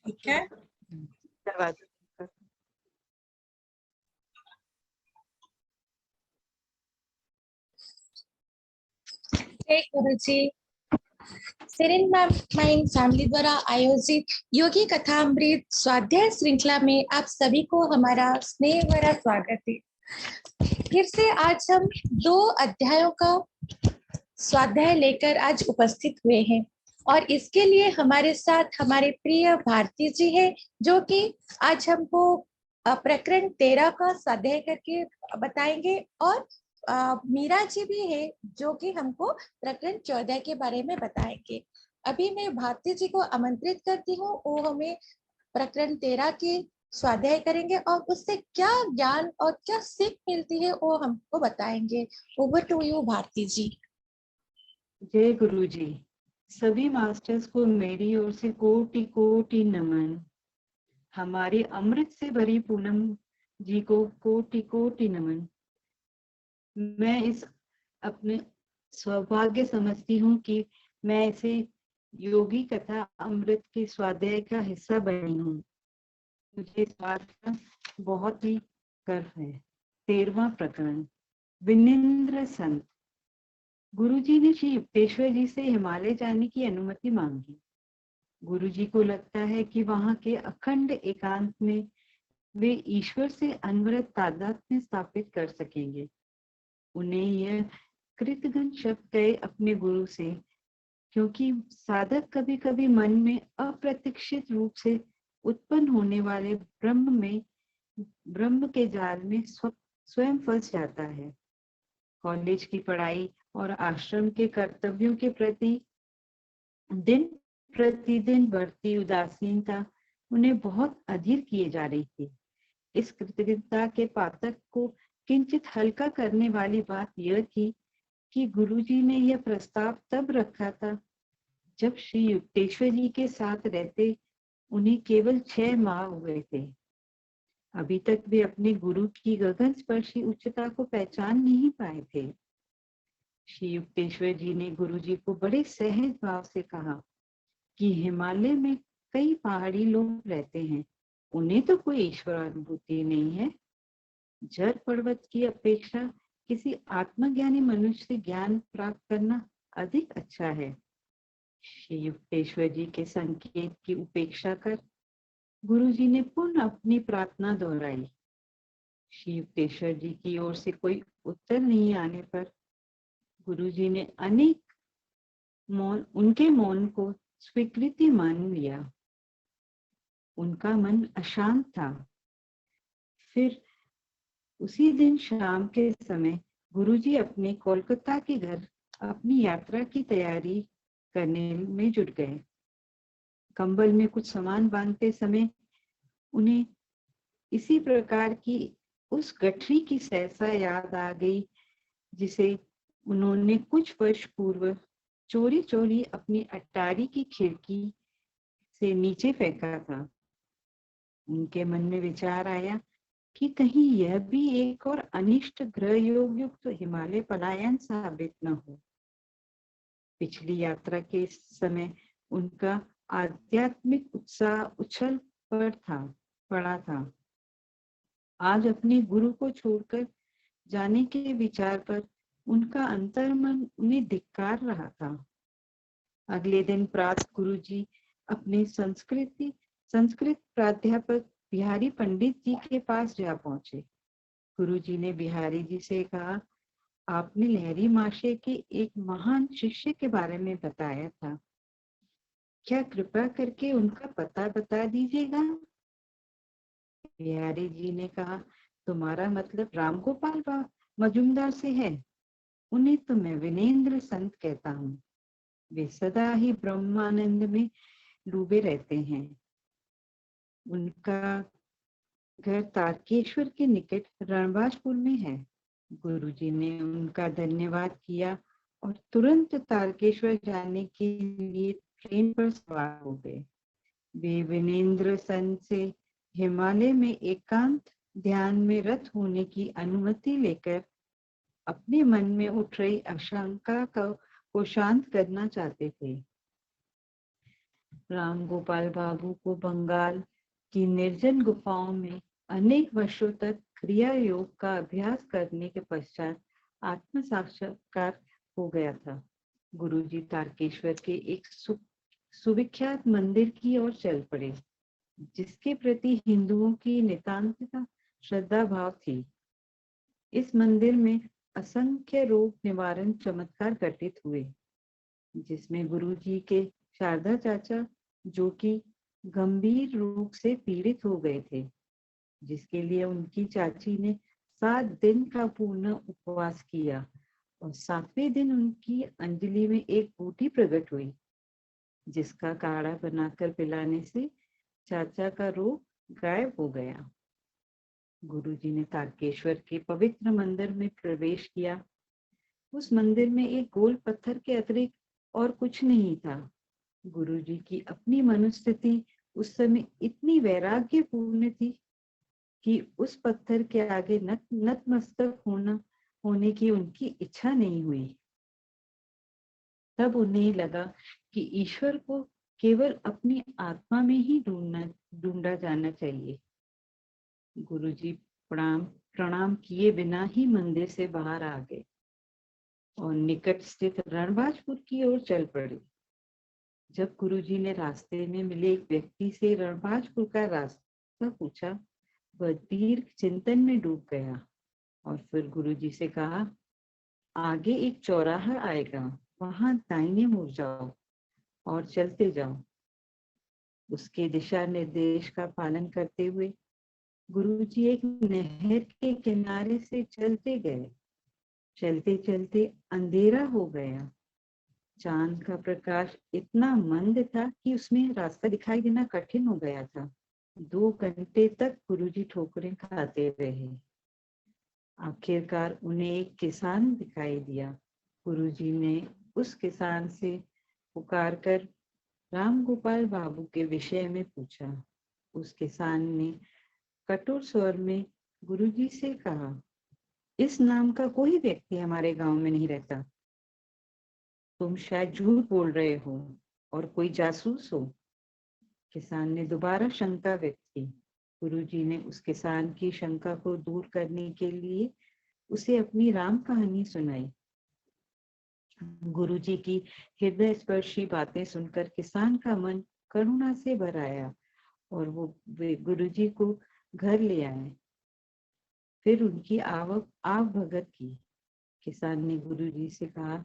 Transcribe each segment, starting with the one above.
ठीक है, धन्यवाद। जय गुरुजी। सेरेन माइंड फैमिली द्वारा आयोजित योगी कथामृत स्वाध्याय श्रृंखला में आप सभी को हमारा स्नेह भरा स्वागत है। फिर से आज हम 2 अध्यायों का स्वाध्याय लेकर आज उपस्थित हुए हैं और इसके लिए हमारे साथ हमारे प्रिय भारती जी है, जो कि आज हमको प्रकरण 13 का स्वाध्याय करके बताएंगे और मीरा जी भी है जो कि हमको प्रकरण 14 के बारे में बताएंगे। अभी मैं भारती जी को आमंत्रित करती हूँ, वो हमें प्रकरण 13 के स्वाध्याय करेंगे और उससे क्या ज्ञान और क्या सीख मिलती है वो हमको बताएंगे। ओवर टू यू भारती जी। जय गुरु जी। सभी मास्टर्स को मेरी ओर से कोटि कोटि नमन। हमारी अमृत से भरी पूनम जी को कोटि कोटि नमन। मैं इस अपने सौभाग्य समझती हूँ कि मैं इसे योगी कथा अमृत के स्वाध्याय का हिस्सा बनी हूँ। मुझे इस बात का बहुत ही गर्व है। 13वां प्रकरण, विनिंद्र संत। गुरुजी ने श्री युक्तेश्वर जी से हिमालय जाने की अनुमति मांगी। गुरुजी को लगता है कि वहां के अखंड एकांत में वे ईश्वर से अनवरत तादात्म्य स्थापित कर सकेंगे। उन्हें यह कृतघ्न शब्द कहे अपने गुरु से, क्योंकि साधक कभी कभी मन में अप्रत्याशित रूप से उत्पन्न होने वाले ब्रह्म के जाल में स्वयं फंस जाता है। कॉलेज की पढ़ाई और आश्रम के कर्तव्यों के प्रति दिन प्रतिदिन बढ़ती उदासीनता उन्हें बहुत अधीर किए जा रही थी। इस कृतज्ञता के पातक को किंचित हल्का करने वाली बात यह थी कि गुरुजी ने यह प्रस्ताव तब रखा था जब श्री युक्तेश्वर जी के साथ रहते उन्हें केवल 6 माह हुए थे। अभी तक वे अपने गुरु की गगन स्पर्शी उच्चता को पहचान नहीं पाए थे। श्री युक्तेश्वर जी ने गुरुजी को बड़े सहज भाव से कहा कि हिमालय में कई पहाड़ी लोग रहते हैं, उन्हें तो कोई ईश्वर अनुभूति नहीं है। जड़ पर्वत की अपेक्षा किसी आत्मज्ञानी मनुष्य से ज्ञान प्राप्त करना अधिक अच्छा है। श्री युक्तेश्वर जी के संकेत की उपेक्षा कर गुरुजी ने पुनः अपनी प्रार्थना दोहराई। श्री युक्तेश्वर जी की ओर से कोई उत्तर नहीं आने पर गुरुजी ने उनके मौन को स्वीकृति मान लिया। उनका मन अशांत था। फिर उसी दिन शाम के समय गुरुजी अपने कोलकाता के घर अपनी यात्रा की तैयारी करने में जुट गए। कंबल में कुछ सामान बांधते समय उन्हें इसी प्रकार की उस गठरी की सहसा याद आ गई जिसे उन्होंने कुछ वर्ष पूर्व चोरी चोरी अपनी अटारी की खिड़की से नीचे फेंका था। उनके मन में विचार आया कि कहीं यह भी एक और अनिष्ट ग्रह योग युक्त हिमालय पलायन साबित न हो। पिछली यात्रा के समय उनका आध्यात्मिक उत्साह उछल पड़ा था। आज अपने गुरु को छोड़कर जाने के विचार पर उनका अंतर्मन उन्हें धिक्कार रहा था। अगले दिन प्रातः गुरुजी अपने संस्कृत प्राध्यापक बिहारी पंडित जी के पास जा पहुंचे। गुरुजी ने बिहारी जी से कहा, आपने लहरी माशे के एक महान शिष्य के बारे में बताया था, क्या कृपा करके उनका पता बता दीजिएगा? बिहारी जी ने कहा, तुम्हारा मतलब रामगोपाल मजूमदार से है? उन्हें तो मैं विनेंद्र संत कहता हूँ। वे सदा ही ब्रह्मानंद में डूबे रहते हैं। उनका घर तारकेश्वर के निकट रणबाजपुर में है। गुरुजी ने उनका धन्यवाद किया और तुरंत तारकेश्वर जाने के लिए ट्रेन पर सवार हो गए। वे विनेंद्र संत से हिमालय में एकांत ध्यान में रत होने की अनुमति लेकर अपने मन में उठ रही आशंका को शांत करना चाहते थे। राम गोपाल बाबू को बंगाल की निर्जन गुफाओं में अनेक वर्षों तक क्रिया योग का अभ्यास करने के पश्चात आत्म साक्षात्कार हो गया था। गुरुजी तारकेश्वर के एक सुविख्यात मंदिर की ओर चल पड़े, जिसके प्रति हिंदुओं की नितांत श्रद्धा भाव थी। इस मंदिर में असंख्य रोग निवारण चमत्कार घटित हुए, जिसमें गुरुजी के शारदा चाचा, जो कि गंभीर रोग से पीड़ित हो गए थे, जिसके लिए उनकी चाची ने 7 दिन का पूर्ण उपवास किया और 7वें दिन उनकी अंजलि में एक बूटी प्रकट हुई, जिसका काढ़ा बनाकर पिलाने से चाचा का रोग गायब हो गया। गुरुजी ने तारकेश्वर के पवित्र मंदिर में प्रवेश किया। उस मंदिर में एक गोल पत्थर के अतिरिक्त और कुछ नहीं था। गुरुजी की अपनी मनोस्थिति उस समय इतनी वैराग्यपूर्ण थी कि उस पत्थर के आगे नतमस्तक होने की उनकी इच्छा नहीं हुई। तब उन्हें लगा कि ईश्वर को केवल अपनी आत्मा में ही ढूंढा जाना चाहिए। गुरुजी प्रणाम किए बिना ही मंदिर से बाहर आ गए और निकट स्थित रणबाजपुर की ओर चल पड़े। जब गुरुजी ने रास्ते में मिले एक व्यक्ति से रणबाजपुर का रास्ता पूछा, वह दीर्घ चिंतन में डूब गया और फिर गुरुजी से कहा, आगे एक चौराहा आएगा, वहां दाहिने मुड़ जाओ और चलते जाओ। उसके दिशा निर्देश का पालन करते हुए गुरुजी एक नहर के किनारे से चलते गए। चलते चलते अंधेरा हो गया। चांद का प्रकाश इतना मंद था कि उसमें रास्ता दिखाई देना कठिन हो गया था। 2 घंटे तक गुरुजी ठोकरें खाते रहे। आखिरकार उन्हें एक किसान दिखाई दिया। गुरुजी ने उस किसान से पुकार कर राम गोपाल बाबू के विषय में पूछा। उस किसान ने कठोर स्वर में गुरुजी से कहा, इस नाम का कोई व्यक्ति हमारे गांव में नहीं रहता। तुम शायद झूठ बोल रहे हो और कोई जासूस हो। किसान ने दोबारा शंका व्यक्त की। गुरुजी ने उस किसान की शंका को दूर करने के लिए उसे अपनी राम कहानी सुनाई। गुरुजी की हृदय स्पर्शी बातें सुनकर किसान का मन करुणा से भर आया और वे गुरुजी को घर ले आए। फिर उनकी आव भगत की। किसान ने गुरुजी से कहा,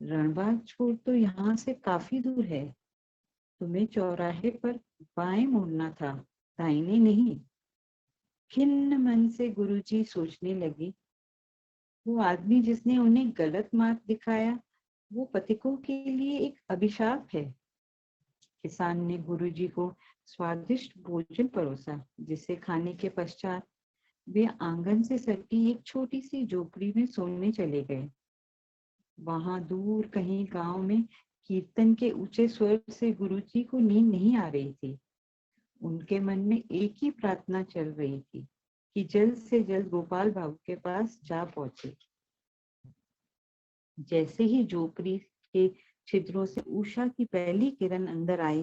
रणबाजपुर तो यहाँ से काफी दूर है। तुम्हें चौराहे पर बाएं मुड़ना था, दाहिने नहीं। खिन्न मन से गुरुजी सोचने लगे, वो आदमी जिसने उन्हें गलत मार्ग दिखाया, वो पथिकों के लिए एक अभिशाप है। किसान ने गुरुजी को स्वादिष्ट भोजन परोसा, जिसे खाने के पश्चात वे आंगन से सटी एक छोटी सी झोपड़ी में सोने चले गए। वहां दूर कहीं गांव में कीर्तन के ऊंचे स्वर से गुरुजी को नींद नहीं आ रही थी। उनके मन में एक ही प्रार्थना चल रही थी कि जल्द से जल्द गोपाल बाबू के पास जा पहुंचे। जैसे ही झोपड़ी के छिद्रों से उषा की पहली किरण अंदर आई,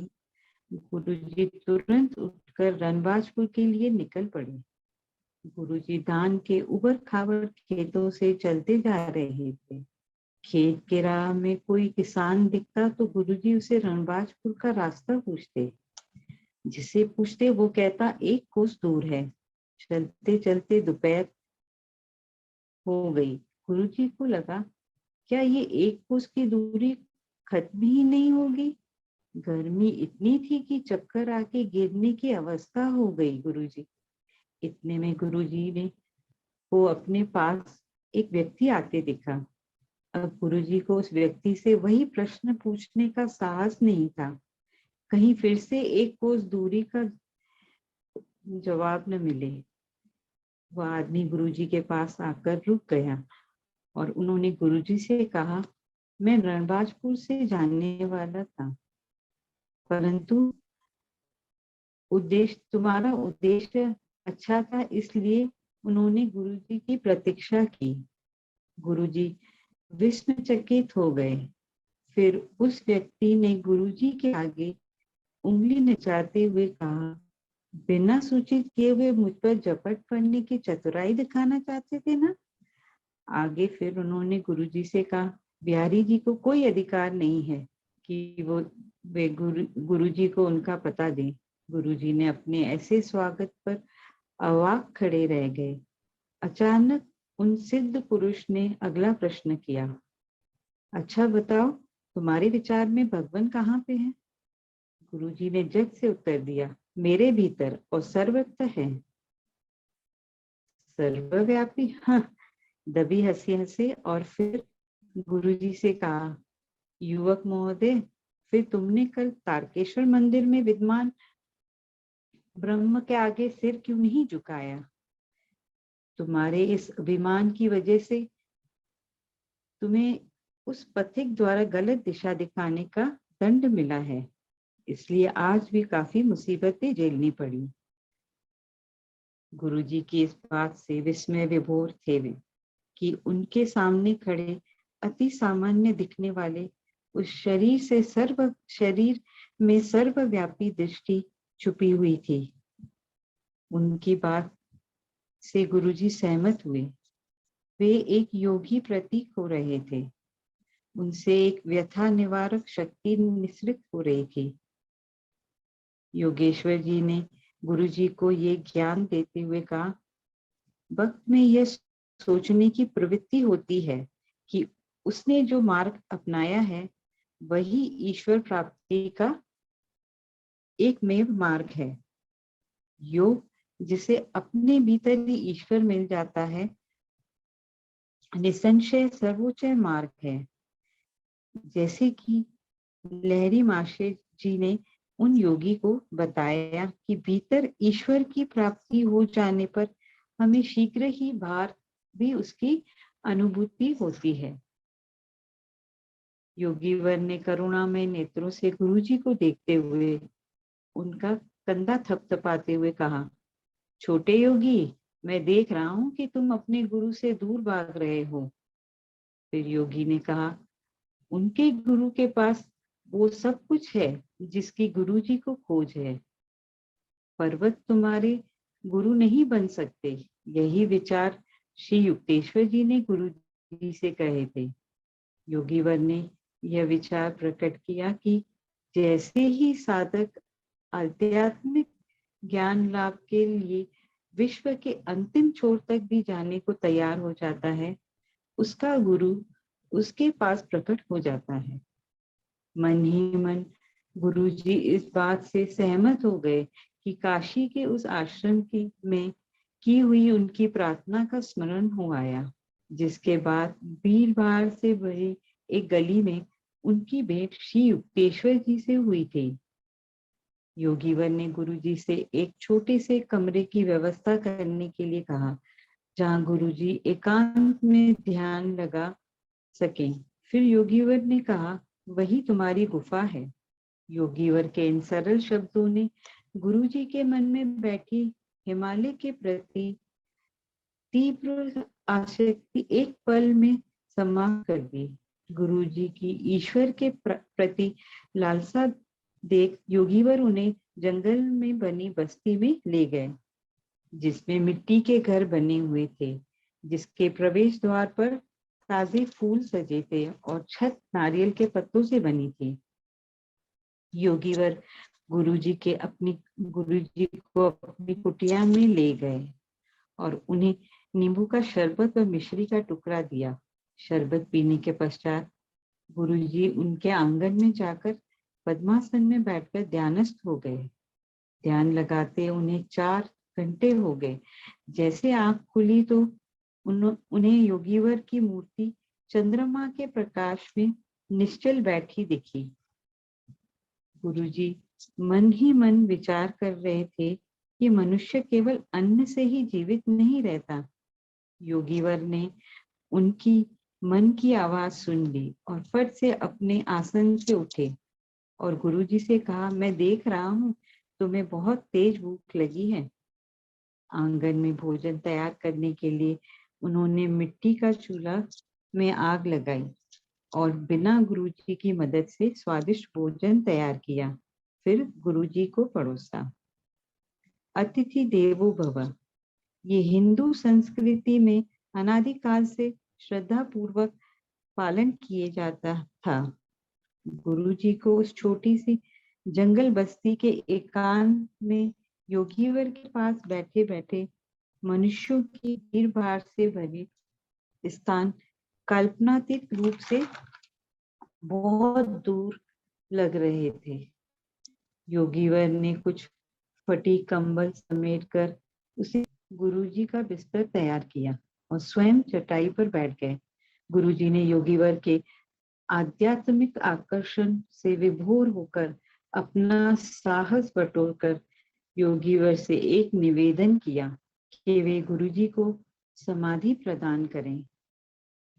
गुरुजी तुरंत उठकर रणबाजपुर के लिए निकल पड़े। गुरुजी धान के उबड़ खाबड़ खेतों से चलते जा रहे थे। खेत के राह में कोई किसान दिखता तो गुरुजी उसे रणबाजपुर का रास्ता पूछते। जिसे पूछते वो कहता 1 कोस दूर है। चलते चलते दोपहर हो गई। गुरुजी को लगा, क्या ये 1 कोस की दूरी खत्म ही नहीं होगी। गर्मी इतनी थी कि चक्कर आके गिरने की अवस्था हो गई गुरुजी। इतने में गुरुजी ने को अपने पास एक व्यक्ति आते दिखा। अब गुरुजी को उस व्यक्ति से वही प्रश्न पूछने का साहस नहीं था, कहीं फिर से 1 कोस दूरी का जवाब न मिले। वह आदमी गुरुजी के पास आकर रुक गया और उन्होंने गुरुजी से कहा, मैं रणबाजपुर से जाने वाला था, परंतु तुम्हारा उद्देश्य अच्छा था, इसलिए उन्होंने गुरुजी की प्रतीक्षा की। गुरुजी विस्मयचकित हो गए। फिर उस व्यक्ति ने गुरुजी के आगे उंगली नचाते हुए कहा, बिना सूचित किए हुए मुझ पर झपट पड़ने की चतुराई दिखाना चाहते थे ना। आगे फिर उन्होंने गुरुजी से कहा, बिहारी जी को कोई अधिकार नहीं है कि वे गुरुजी को उनका पता दें। गुरुजी ने अपने ऐसे स्वागत पर अवाक खड़े रह गए। अचानक उन सिद्ध पुरुष ने अगला प्रश्न किया, अच्छा बताओ, तुम्हारे विचार में भगवान कहाँ पे है? गुरुजी ने झट से उत्तर दिया, मेरे भीतर और सर्वत्र है। सर्वव्यापी? हाँ। दबी हंसी हंसे और फिर गुरुजी से कहा, युवक महोदय, फिर तुमने कल तारकेश्वर मंदिर में विद्यमान ब्रह्म के आगे सिर क्यों नहीं झुकाया? तुम्हारे इस अभिमान की वजह से तुम्हें उस पथिक द्वारा गलत दिशा दिखाने का दंड मिला है, इसलिए आज भी काफी मुसीबतें झेलनी पड़ी। गुरुजी की इस बात से विस्मय विभोर थे वे कि उनके सामने खड़े अति सामान्य दिखने वाले उस शरीर में सर्वव्यापी दृष्टि छुपी हुई थी। उनकी बात से गुरुजी सहमत हुए। वे एक योगी प्रतीक हो रहे थे। उनसे एक व्यथा निवारक शक्ति निसृत हो रही थी। योगेश्वर जी ने गुरुजी को ये ज्ञान देते हुए कहा, वक्त में यह सोचने की प्रवृत्ति होती है कि उसने जो मार्ग अपनाया है वही ईश्वर प्राप्ति का एकमेव मार्ग है। योग, जिसे अपने भीतर ही ईश्वर मिल जाता है, निसंशय सर्वोच्च मार्ग है। जैसे कि लहरी माशे जी ने उन योगी को बताया कि भीतर ईश्वर की प्राप्ति हो जाने पर हमें शीघ्र ही बाहर भी उसकी अनुभूति होती है। योगीवर ने करुणामय नेत्रों से गुरुजी को देखते हुए उनका कंधा थपथपाते हुए कहा, छोटे योगी, मैं देख रहा हूं कि तुम अपने गुरु से दूर भाग रहे हो। फिर योगी ने कहा, उनके गुरु के पास वो सब कुछ है जिसकी गुरुजी को खोज है। पर्वत तुम्हारे गुरु नहीं बन सकते, यही विचार श्री युक्तेश्वर जी ने गुरु जी से कहे थे। योगीवर ने यह विचार प्रकट किया कि जैसे ही साधक आध्यात्मिक ज्ञान लाभ के लिए विश्व के अंतिम छोर तक भी जाने को तैयार हो जाता है, उसका गुरु उसके पास प्रकट हो जाता है। मन ही मन गुरुजी इस बात से सहमत हो गए कि काशी के उस आश्रम में की हुई उनकी प्रार्थना का स्मरण हो आया, जिसके बाद भीड़ भाड़ से भरी एक गली में उनकी भेंट श्री युक्तेश्वर जी से हुई थी। योगीवर ने गुरुजी से एक छोटे से कमरे की व्यवस्था करने के लिए कहा, जहां गुरुजी एकांत में ध्यान लगा सकें। फिर योगीवर ने कहा, वही तुम्हारी गुफा है। योगीवर के इन सरल शब्दों ने गुरुजी के मन में बैठी हिमालय के प्रति तीव्र आसक्ति एक पल में समाप्त कर दी। गुरुजी की ईश्वर के प्रति लालसा देख योगीवर उन्हें जंगल में बनी बस्ती में ले गए, जिसमें मिट्टी के घर बने हुए थे, जिसके प्रवेश द्वार पर ताजे फूल सजे थे और छत नारियल के पत्तों से बनी थी। योगीवर गुरुजी को अपनी कुटिया में ले गए और उन्हें नींबू का शरबत और मिश्री का टुकड़ा दिया। शरबत पीने के पश्चात गुरुजी उनके आंगन में जाकर पद्मासन में बैठकर ध्यानस्थ हो गए। ध्यान लगाते उन्हें 4 घंटे हो गए। जैसे आंख खुली तो उन्हें योगीवर की मूर्ति चंद्रमा के प्रकाश में निश्चल बैठी दिखी। गुरुजी मन ही मन विचार कर रहे थे कि मनुष्य केवल अन्न से ही जीवित नहीं रहता। योगीवर ने उनकी मन की आवाज सुन ली और फट से अपने आसन से उठे और गुरुजी से कहा, मैं देख रहा हूँ तुम्हें बहुत तेज भूख लगी है। आंगन में भोजन तैयार करने के लिए उन्होंने मिट्टी का चूल्हा में आग लगाई और बिना गुरुजी की मदद से स्वादिष्ट भोजन तैयार किया। फिर गुरुजी को परोसा। अतिथि देवो भव, ये हिंदू संस्कृति में अनादिकाल से श्रद्धा पूर्वक पालन किए जाता था। गुरुजी को उस छोटी सी जंगल बस्ती के एकांत में योगीवर के पास बैठे बैठे मनुष्यों की भीड़ भाड़ से भरे स्थान कल्पनातीत रूप से बहुत दूर लग रहे थे। योगीवर ने कुछ फटी कंबल समेटकर उसे गुरुजी का बिस्तर तैयार किया और स्वयं चटाई पर बैठ गए। गुरुजी ने योगीवर के आध्यात्मिक आकर्षण से विभोर होकर अपना साहस बटोरकर योगीवर से एक निवेदन किया कि वे गुरुजी को समाधि प्रदान करें।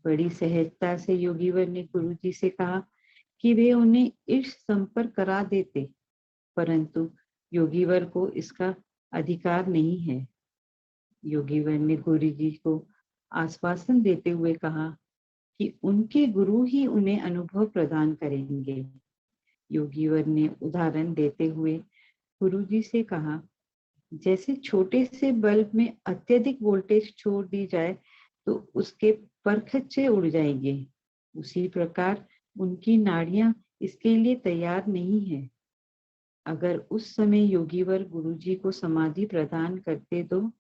बड़ी सहजता से योगीवर ने गुरुजी से कहा कि वे उन्हें इष्ट संपर्क करा देते, परंतु योगीवर को इसका अधिकार नहीं है। योगीवर ने गुरुजी को आश्वासन देते हुए कहा कि उनके गुरु ही उन्हें अनुभव प्रदान करेंगे। योगीवर ने उदाहरण देते हुए गुरुजी से कहा, जैसे छोटे से बल्ब में अत्यधिक वोल्टेज छोड़ दी जाए तो उसके परखच्चे उड़ जाएंगे, उसी प्रकार उनकी नाड़ियां इसके लिए तैयार नहीं है। अगर उस समय योगीवर गुरुजी को समाधि प्रदान करते तो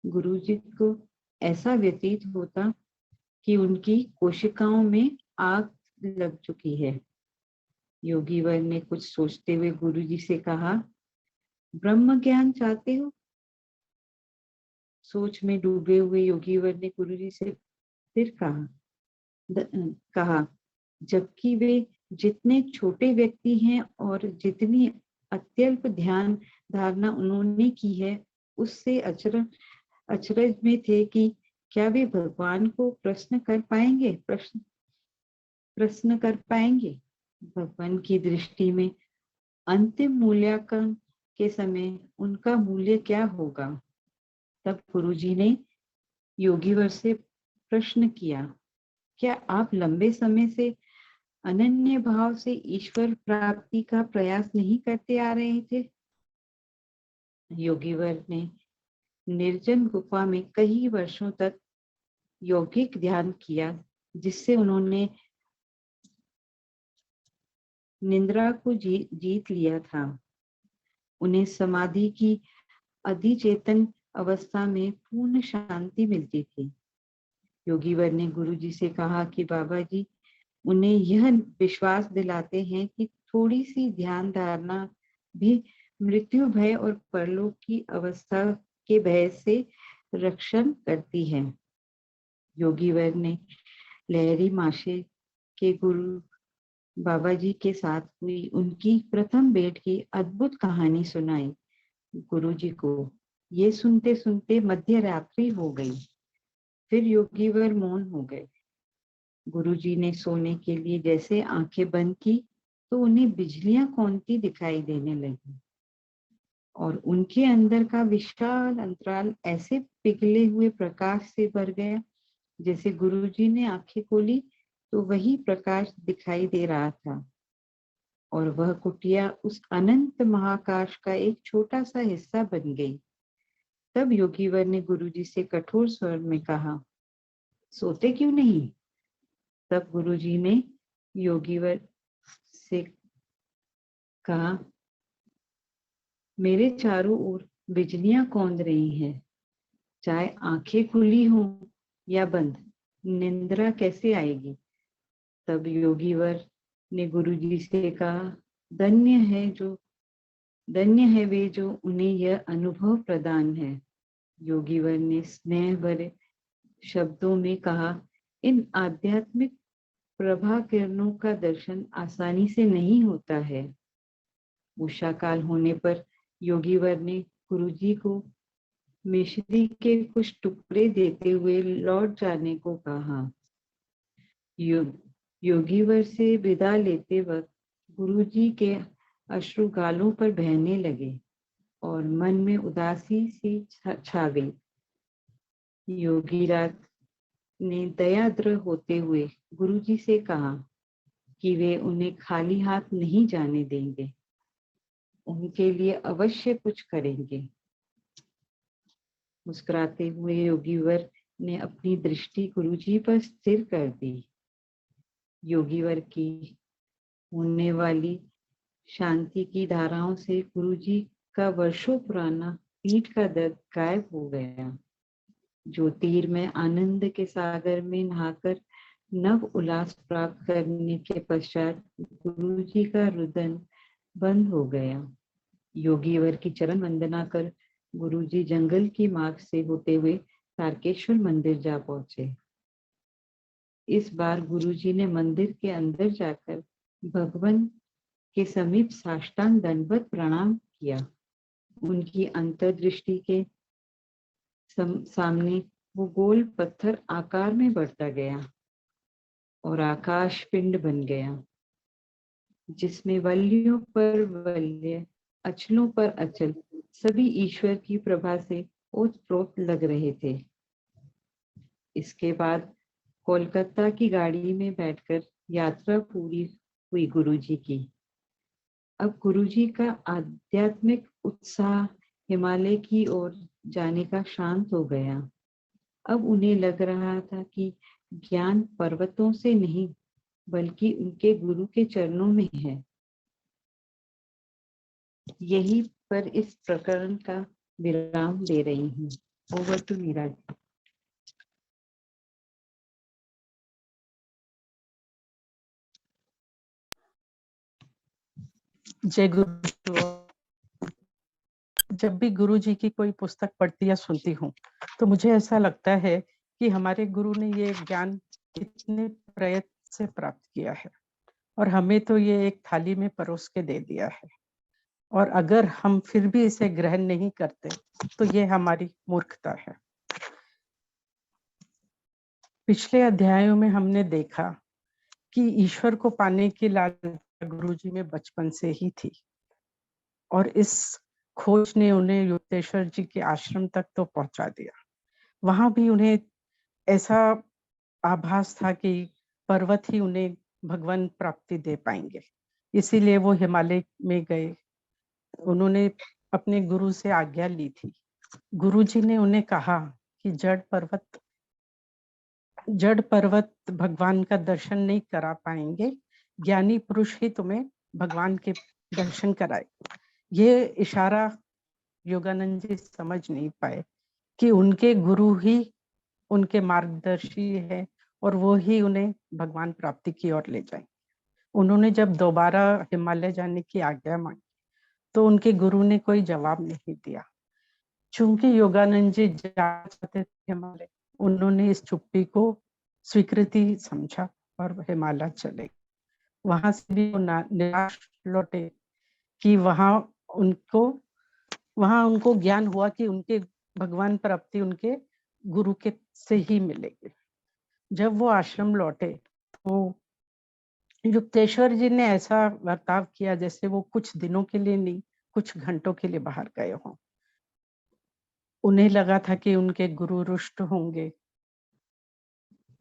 गुरुजी को ऐसा व्यतीत होता कि उनकी कोशिकाओं में आग लग चुकी है। योगीवर ने कुछ सोचते हुए गुरुजी से कहा, ब्रह्म ज्ञान चाहते हो? सोच में डूबे हुए योगीवर ने गुरुजी से फिर कहा, जबकि वे जितने छोटे व्यक्ति हैं और जितनी अत्यल्प ध्यान धारणा उन्होंने की है, उससे अचरज में थे कि क्या वे भगवान को प्रश्न कर पाएंगे। भगवान की दृष्टि में अंतिम मूल्यांकन के समय उनका मूल्य क्या होगा। तब गुरुजी ने योगीवर से प्रश्न किया, क्या आप लंबे समय से अनन्य भाव से ईश्वर प्राप्ति का प्रयास नहीं करते आ रहे थे? योगीवर ने निर्जन गुफा में कई वर्षों तक यौगिक ध्यान किया, जिससे उन्होंने निद्रा को जीत लिया था। उन्हें समाधि की अधिचेतन अवस्था में पूर्ण शांति मिलती थी। योगीवर ने गुरुजी से कहा कि बाबा जी उन्हें यह विश्वास दिलाते हैं कि थोड़ी सी ध्यान धारणा भी मृत्यु भय और परलोक की अवस्था के भय से रक्षण करती है। योगीवर ने लहरी माशे के गुरु बाबा जी के साथ हुई उनकी प्रथम भेंट की अद्भुत कहानी सुनाई। गुरुजी को ये सुनते सुनते मध्य रात्रि हो गई। फिर योगीवर मौन हो गए। गुरुजी ने सोने के लिए जैसे आंखें बंद की तो उन्हें बिजलियां कौनती दिखाई देने लगी और उनके अंदर का विशाल अंतराल ऐसे पिघले हुए प्रकाश से भर गया, जैसे गुरुजी ने आंखें खोली तो वही प्रकाश दिखाई दे रहा था और वह कुटिया उस अनंत महाकाश का एक छोटा सा हिस्सा बन गई। तब योगीवर ने गुरुजी से कठोर स्वर में कहा, सोते क्यों नहीं? तब गुरुजी ने योगीवर से कहा, मेरे चारों ओर बिजलियां कौंध रही हैं, चाहे आंखें खुली हो या बंद, निंद्रा कैसे आएगी? तब योगीवर ने गुरुजी से कहा, धन्य है वे जो उन्हें यह अनुभव प्रदान है। योगीवर ने स्नेह भरे शब्दों में कहा, इन आध्यात्मिक प्रभा किरणों का दर्शन आसानी से नहीं होता है। उषा काल होने पर योगीवर ने गुरुजी को मिश्री के कुछ टुकड़े देते हुए लौट जाने को कहा। योगीवर से विदा लेते वक्त गुरुजी के अश्रु गालों पर बहने लगे और मन में उदासी सी छा गई। योगीराज ने दयाद्र होते हुए गुरुजी से कहा कि वे उन्हें खाली हाथ नहीं जाने देंगे। उनके लिए अवश्य कुछ करेंगे। मुस्कुराते हुए योगीवर ने अपनी दृष्टि गुरुजी पर स्थिर कर दी। योगीवर की होने वाली शांति की धाराओं से गुरुजी का वर्षों पुराना पीठ का दर्द गायब हो गया। ज्योतिर में आनंद के सागर में नहाकर नव उल्लास प्राप्त करने के पश्चात गुरुजी का रुदन बंद हो गया। योगीवर की चरण वंदना कर गुरुजी जंगल की मार्ग से होते हुए तारकेश्वर मंदिर जा पहुंचे। इस बार गुरुजी ने मंदिर के अंदर जाकर भगवान के समीप साष्टांग दंडवत प्रणाम किया। उनकी अंतर्दृष्टि के सामने वो गोल पत्थर आकार में बढ़ता गया और आकाश पिंड बन गया, जिसमें वल्लियों पर वल्य, अचलों पर अचल सभी ईश्वर की प्रभा से ओतप्रोत लग रहे थे। इसके बाद कोलकाता की गाड़ी में बैठकर यात्रा पूरी हुई गुरुजी की। अब गुरुजी का आध्यात्मिक उत्साह हिमालय की ओर जाने का शांत हो गया। अब उन्हें लग रहा था कि ज्ञान पर्वतों से नहीं बल्कि उनके गुरु के चरणों में है। यही पर इस प्रकरण का विराम दे रही हूँ। Over to Meera ji. जय गुरु। जब भी गुरु जी की कोई पुस्तक पढ़ती या सुनती हूँ तो मुझे ऐसा लगता है कि हमारे गुरु ने ये ज्ञान कितने प्रयत्न से प्राप्त किया है और हमें तो ये एक थाली में परोस के दे दिया है, और अगर हम फिर भी इसे ग्रहण नहीं करते तो ये हमारी मूर्खता है। पिछले अध्यायों में हमने देखा कि ईश्वर को पाने की लालसा गुरु जी में बचपन से ही थी, और इस खोज ने उन्हें युक्तेश्वर जी के आश्रम तक तो पहुंचा दिया। वहां भी उन्हें ऐसा आभास था कि पर्वत ही उन्हें भगवान प्राप्ति दे पाएंगे, इसीलिए वो हिमालय में गए। उन्होंने अपने गुरु से आज्ञा ली थी। गुरु जी ने उन्हें कहा कि जड़ पर्वत भगवान का दर्शन नहीं करा पाएंगे, ज्ञानी पुरुष ही तुम्हें भगवान के दर्शन कराए। ये इशारा योगानंद जी समझ नहीं पाए कि उनके गुरु ही उनके मार्गदर्शी है और वो ही उन्हें भगवान प्राप्ति की ओर ले जाए। उन्होंने जब दोबारा हिमालय जाने की आज्ञा मांगी तो उनके गुरु ने कोई जवाब नहीं दिया। चूंकि योगानंद जी जाना चाहते थे हिमालय, उन्होंने इस चुप्पी को स्वीकृति समझा और हिमालय चले। वहां से भी वो निराश लौटे कि वहां उनको ज्ञान हुआ कि उनके भगवान प्राप्ति उनके गुरु के से ही मिलेगी। जब वो आश्रम लौटे तो युक्तेश्वर जी ने ऐसा बर्ताव किया जैसे वो कुछ दिनों के लिए नहीं, कुछ घंटों के लिए बाहर गए हों। उन्हें लगा था कि उनके गुरु रुष्ट होंगे।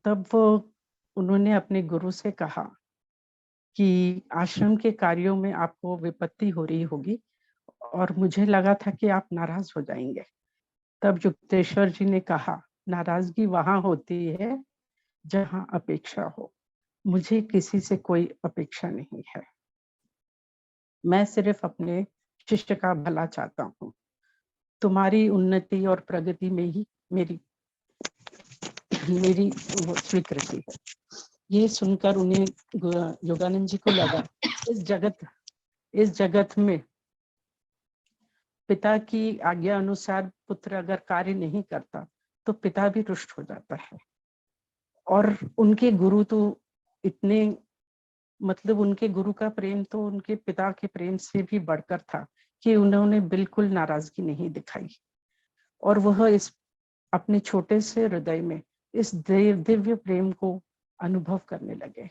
तब उन्होंने अपने गुरु से कहा कि आश्रम के कार्यों में आपको विपत्ति हो रही होगी और मुझे लगा था कि आप नाराज हो जाएंगे। तब युक्तेश्वर जी ने कहा, नाराजगी वहां होती है जहां अपेक्षा हो, मुझे किसी से कोई अपेक्षा नहीं है। मैं सिर्फ अपने शिष्य का भला चाहता हूँ। तुम्हारी उन्नति और प्रगति में ही मेरी स्वीकृति है। ये सुनकर उन्हें योगानंद जी को लगा इस जगत में पिता की आज्ञा अनुसार पुत्र अगर कार्य नहीं करता तो पिता भी रुष्ट हो जाता है। और उनके गुरु तो इतने, मतलब उनके गुरु का प्रेम तो उनके पिता के प्रेम से भी बढ़कर था कि उन्होंने बिल्कुल नाराजगी नहीं दिखाई, और वह इस अपने छोटे से हृदय में इस दिव्य प्रेम को अनुभव करने लगे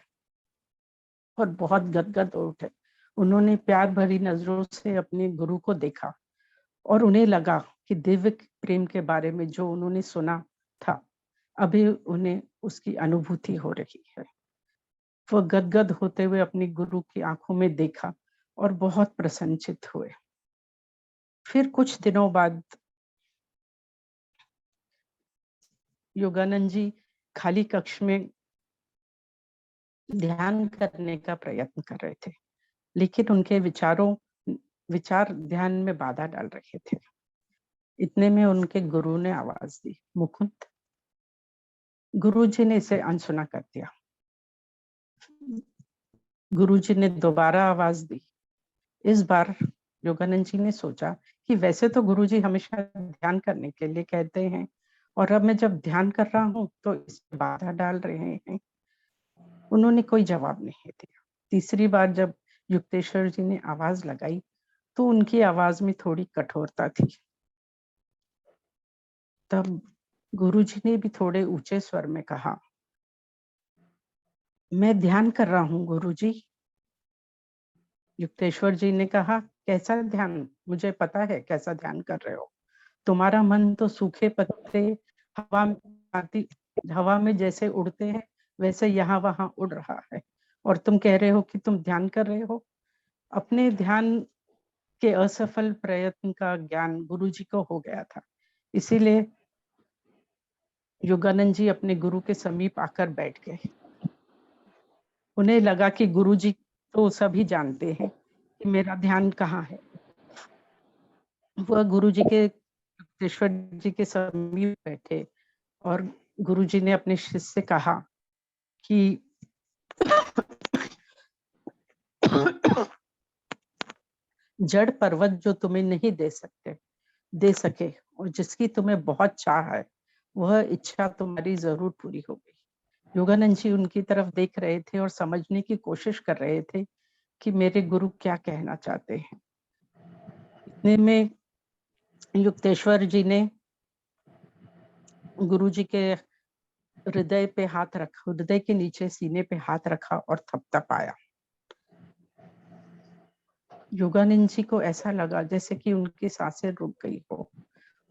और बहुत गदगद हो उठे। उन्होंने प्यार भरी नजरों से अपने गुरु को देखा और उन्हें लगा कि दिव्य प्रेम के बारे में जो उन्होंने सुना था अभी उन्हें उसकी अनुभूति हो रही है। वह गदगद होते हुए अपने गुरु की आंखों में देखा और बहुत प्रसन्नचित हुए। फिर कुछ दिनों बाद योगानंद जी खाली कक्ष में ध्यान करने का प्रयत्न कर रहे थे, लेकिन उनके विचार ध्यान में बाधा डाल रहे थे। इतने में उनके गुरु ने आवाज दी, मुकुंद। गुरुजी ने इसे अनसुना कर दिया। गुरुजी ने दोबारा आवाज दी। इस बार योगानंद जी ने सोचा कि वैसे तो गुरुजी हमेशा ध्यान करने के लिए कहते हैं, और अब मैं जब ध्यान कर रहा हूं तो इसमें बाधा डाल रहे हैं। उन्होंने कोई जवाब नहीं दिया। तीसरी बार जब युक्तेश्वर जी ने आवाज लगाई तो उनकी आवाज में थोड़ी कठोरता थी। तब गुरुजी ने भी थोड़े ऊंचे स्वर में कहा, मैं ध्यान कर रहा हूं गुरुजी। युक्तेश्वर जी ने कहा, कैसा ध्यान? मुझे पता है कैसा ध्यान कर रहे हो। तुम्हारा मन तो सूखे पत्ते हवा में जैसे उड़ते हैं वैसे यहाँ वहां उड़ रहा है, और तुम कह रहे हो कि तुम ध्यान कर रहे हो। अपने ध्यान के असफल प्रयत्न का ज्ञान गुरुजी को हो गया था, इसीलिए योगानंद जी अपने गुरु के समीप आकर बैठ गए। उन्हें लगा कि गुरुजी तो सभी जानते हैं कि मेरा ध्यान कहाँ है। वह गुरुजी के युक्तेश्वर जी के समीप बैठे और गुरुजी ने अपने शिष्य से कहा कि जड़ पर्वत जो तुम्हें नहीं दे सके और जिसकी तुम्हें बहुत चाह है, वह इच्छा तुम्हारी जरूर पूरी होगी। योगानंद जी उनकी तरफ देख रहे थे और समझने की कोशिश कर रहे थे कि मेरे गुरु क्या कहना चाहते हैं। इतने में युक्तेश्वर जी ने गुरु जी के हृदय पे हाथ रखा, हृदय के नीचे सीने पे हाथ रखा और थपथपाया। योगानंद जी को ऐसा लगा जैसे कि उनकी सांसें रुक गई हो,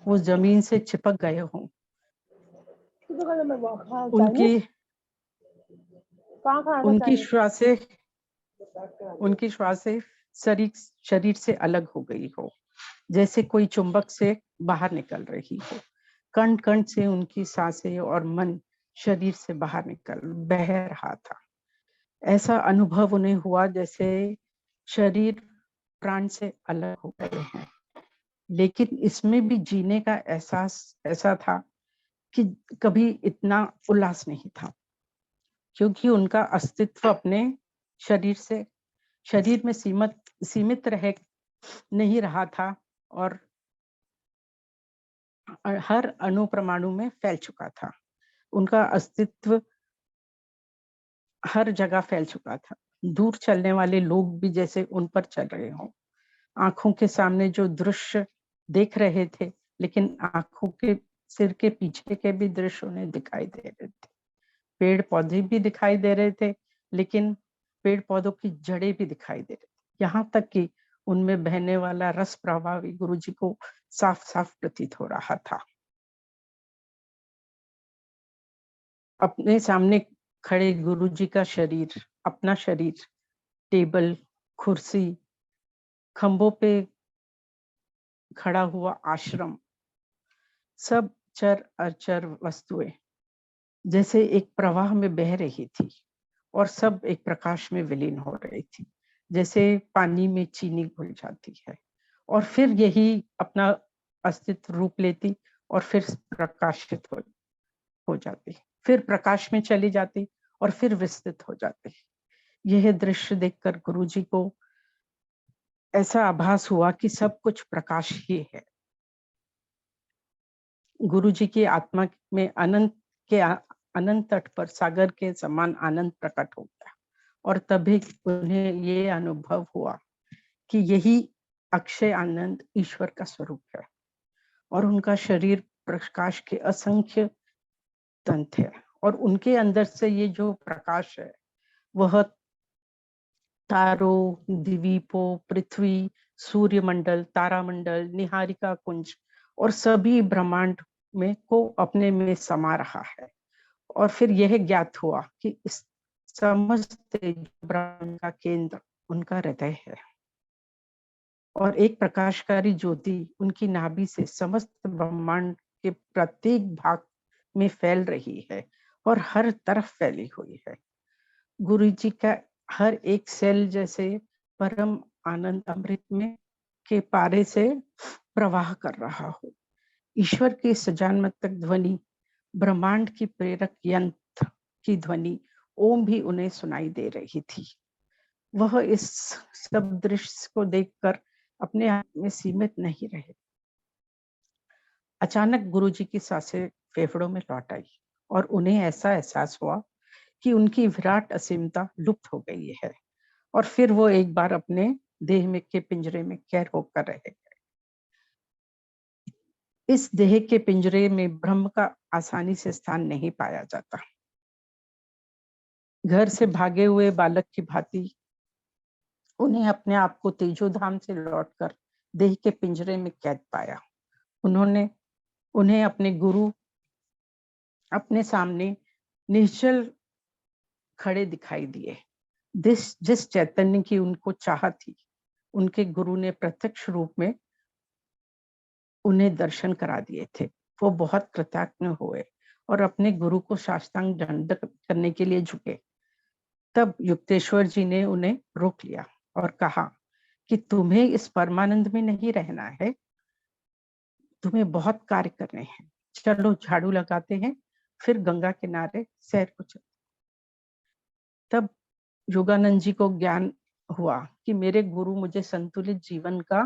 वो जमीन से चिपक गए हों। उनकी श्वासें शरीर से अलग हो गई हो, जैसे कोई चुंबक से बाहर निकल रही हो। कण कण से उनकी सांसें और मन शरीर से बाहर बह रहा था। ऐसा अनुभव उन्हें हुआ जैसे शरीर प्राण से अलग हो गए हैं, लेकिन इसमें भी जीने का एहसास ऐसा था कि कभी इतना उल्लास नहीं था, क्योंकि उनका अस्तित्व अपने शरीर में सीमित रह नहीं रहा था और हर अणु परमाणु में फैल चुका था। उनका अस्तित्व हर जगह फैल चुका था। दूर चलने वाले लोग भी जैसे उन पर चल रहे हों। आंखों के सामने जो दृश्य देख रहे थे, लेकिन आंखों के सिर के पीछे के भी दृश्य उन्हें दिखाई दे रहे थे। पेड़ पौधे भी दिखाई दे रहे थे, लेकिन पेड़ पौधों की जड़ें भी दिखाई दे रही थी। यहाँ तक कि उनमें बहने वाला रस प्रवाह भी गुरुजी को साफ साफ प्रतीत हो रहा था। अपने सामने खड़े गुरुजी का शरीर, अपना शरीर, टेबल, कुर्सी, खंभों पे खड़ा हुआ आश्रम, सब चर अचर वस्तुएं जैसे एक प्रवाह में बह रही थी और सब एक प्रकाश में विलीन हो रही थी, जैसे पानी में चीनी घुल जाती है और फिर यही अपना अस्तित्व रूप लेती और फिर प्रकाशित हो जाती, फिर प्रकाश में चली जाती और फिर विस्तृत हो जाती। यह दृश्य देखकर गुरुजी को ऐसा आभास हुआ कि सब कुछ प्रकाश ही है। गुरुजी की आत्मा में अनंत तट पर सागर के समान आनंद प्रकट हो गया और तभी उन्हें ये अनुभव हुआ कि यही अक्षय आनंद ईश्वर का स्वरूप है और उनका शरीर प्रकाश के असंख्य तंत्र है और उनके अंदर से ये जो प्रकाश है वह तारों, द्वीपों, पृथ्वी, सूर्यमंडल, तारामंडल, निहारिका कुंज और सभी ब्रह्मांड में को अपने में समा रहा है। और फिर यह ज्ञात हुआ कि इस समस्त ब्रह्मांड का केंद्र उनका हृदय है और एक प्रकाशकारी ज्योति उनकी नाभि से समस्त ब्रह्मांड के प्रत्येक भाग में फैल रही है और हर तरफ फैली हुई है। गुरु जी का हर एक सेल जैसे परम आनंद अमृत में के पारे से प्रवाह कर रहा हो। ईश्वर की सजानमतक ध्वनि, ब्रह्मांड की प्रेरक यंत्र की ध्वनि ओम भी उन्हें सुनाई दे रही थी। वह इस सब दृश्य को देखकर अपने आप में सीमित नहीं रहे। अचानक गुरुजी की सांसें फेफड़ों में लौट आई और उन्हें ऐसा एहसास हुआ कि उनकी विराट असीमता लुप्त हो गई है और फिर वो एक बार अपने देह में के पिंजरे में कैद होकर रहे। इस देह के पिंजरे में ब्रह्म का आसानी से स्थान नहीं पाया जाता। घर से भागे हुए बालक की भांति उन्हें अपने आप को तेजोधाम से लौटकर देह के पिंजरे में कैद पाया। उन्हें अपने गुरु अपने सामने निश्चल खड़े दिखाई दिए। जिस चैतन्य की उनको चाह थी, उनके गुरु ने प्रत्यक्ष रूप में उन्हें दर्शन करा दिए थे। वो बहुत कृतज्ञ हुए और अपने गुरु को साष्टांग दंड करने के लिए झुके। तब युक्तेश्वर जी ने उन्हें रोक लिया और कहा कि तुम्हें इस परमानंद में नहीं रहना है, तुम्हें बहुत कार्य करने हैं। चलो झाड़ू लगाते हैं, फिर गंगा किनारे सैर को चलते। तब योगानंद जी को ज्ञान हुआ कि मेरे गुरु मुझे संतुलित जीवन का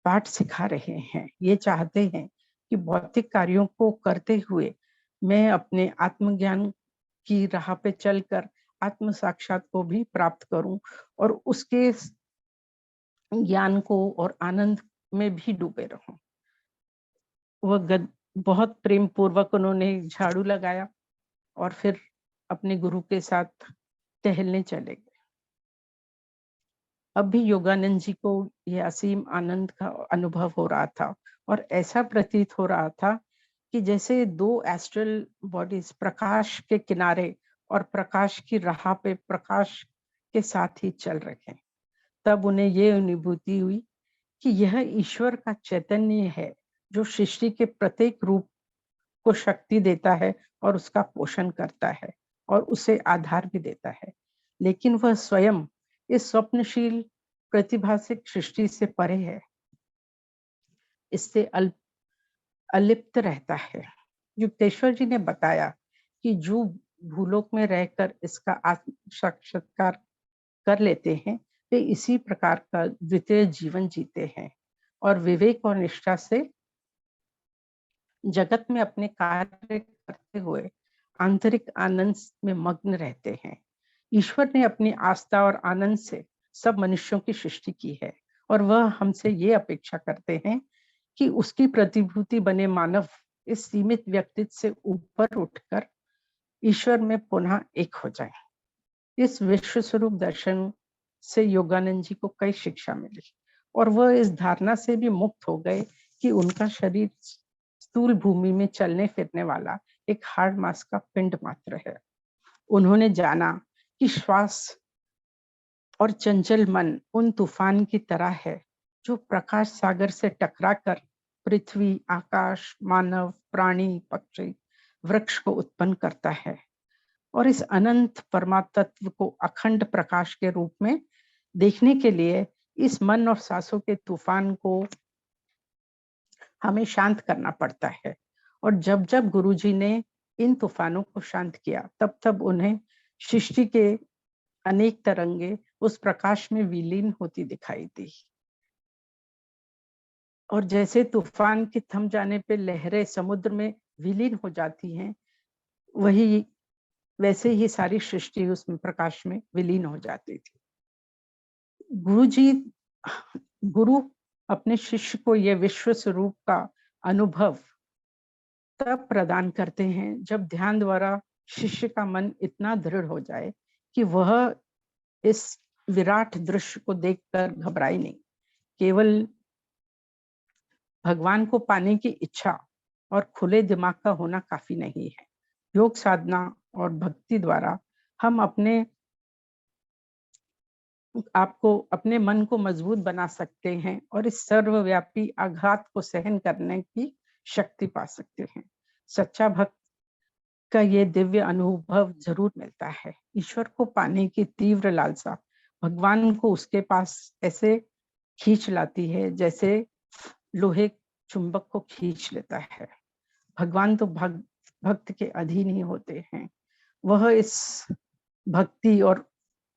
पाठ सिखा रहे हैं। ये चाहते हैं कि भौतिक कार्यों को करते हुए मैं अपने आत्मज्ञान की राह पे चलकर आत्म साक्षात को भी प्राप्त करूं और उसके ज्ञान को और आनंद में भी डूबे रहूं। वह बहुत प्रेम पूर्वक उन्होंने झाड़ू लगाया और फिर अपने गुरु के साथ टहलने चले गए। अब भी योगानंद जी को यह असीम आनंद का अनुभव हो रहा था और ऐसा प्रतीत हो रहा था कि जैसे दो एस्ट्रल बॉडीज प्रकाश के किनारे और प्रकाश की राह पे प्रकाश के साथ ही चल रहे हैं। तब उन्हें ये अनुभूति हुई कि यह ईश्वर का चैतन्य है जो सृष्टि के प्रत्येक रूप को शक्ति देता है और उसका पोषण करता है और उसे आधार भी देता है, लेकिन वह स्वयं इस स्वप्नशील प्रतिभासिक सृष्टि से परे है, इससे अलिप्त रहता है। युक्तेश्वर जी ने बताया कि जो भूलोक में रहकर इसका आत्म साक्षात्कार कर लेते हैं, वे इसी प्रकार का द्वितीय जीवन जीते हैं और विवेक और निष्ठा से जगत में अपने कार्य करते हुए आंतरिक आनंद में मग्न रहते हैं। ईश्वर ने अपनी आस्था और आनंद से सब मनुष्यों की सृष्टि की है और वह हमसे ये अपेक्षा करते हैं कि उसकी प्रतिभूति बने मानव इस सीमित व्यक्तित्व से ऊपर उठकर ईश्वर में पुनः एक हो जाए। इस विश्व स्वरूप दर्शन से योगानंद जी को कई शिक्षा मिली और वह इस धारणा से भी मुक्त हो गए कि उनका शरीर स्थूल भूमि में चलने फिरने वाला एक हाड़ मांस का पिंड मात्र है। उन्होंने जाना कि श्वास और चंचल मन उन तूफान की तरह है जो प्रकाश सागर से टकराकर पृथ्वी, आकाश, मानव, प्राणी, पक्षी, वृक्ष को उत्पन्न करता है और इस अनंत परमात्म को अखंड प्रकाश के रूप में देखने के लिए इस मन और सांसों के तूफान को हमें शांत करना पड़ता है। और जब जब गुरुजी ने इन तूफानों को शांत किया, तब तब उन्हें सृष्टि के अनेक तरंगे उस प्रकाश में विलीन होती दिखाई दी। और जैसे तूफान के थम जाने पे लहरें समुद्र में विलीन हो जाती हैं, वैसे ही सारी सृष्टि उस प्रकाश में विलीन हो जाती थी। गुरु अपने शिष्य को यह विश्व स्वरूप का अनुभव तब प्रदान करते हैं जब ध्यान द्वारा शिष्य का मन इतना दृढ़ हो जाए कि वह इस विराट दृश्य को देखकर घबराए नहीं। केवल भगवान को पाने की इच्छा और खुले दिमाग का होना काफी नहीं है। योग साधना और भक्ति द्वारा हम अपने आपको अपने मन को मजबूत बना सकते हैं और इस सर्वव्यापी आघात को सहन करने की शक्ति पा सकते हैं। सच्चा भक्त का ये दिव्य अनुभव जरूर मिलता है। ईश्वर को पाने की तीव्र लालसा भगवान को उसके पास ऐसे खींच लाती है जैसे लोहे चुंबक को खींच लेता है। भगवान तो भक्त के अधीन ही होते हैं। वह इस भक्ति और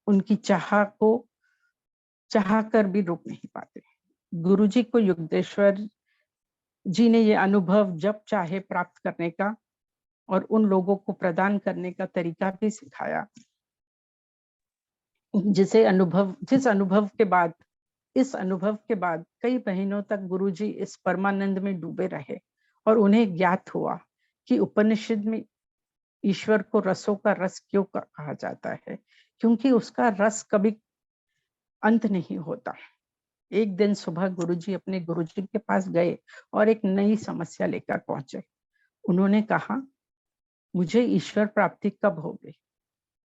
उनकी चाह कर भी रोक नहीं पाते। गुरुजी को युक्तेश्वर जी ने ये अनुभव जब चाहे प्राप्त करने का और उन लोगों को प्रदान करने का तरीका भी सिखाया, जिस अनुभव के बाद कई महीनों तक गुरुजी इस परमानंद में डूबे रहे और उन्हें ज्ञात हुआ कि उपनिषद में ईश्वर को रसों का रस क्यों कहा जाता है, क्योंकि उसका रस कभी अंत नहीं होता। एक दिन सुबह गुरुजी अपने गुरुजी के पास गए और एक नई समस्या लेकर पहुंचे। उन्होंने कहा, मुझे ईश्वर प्राप्ति कब होगी?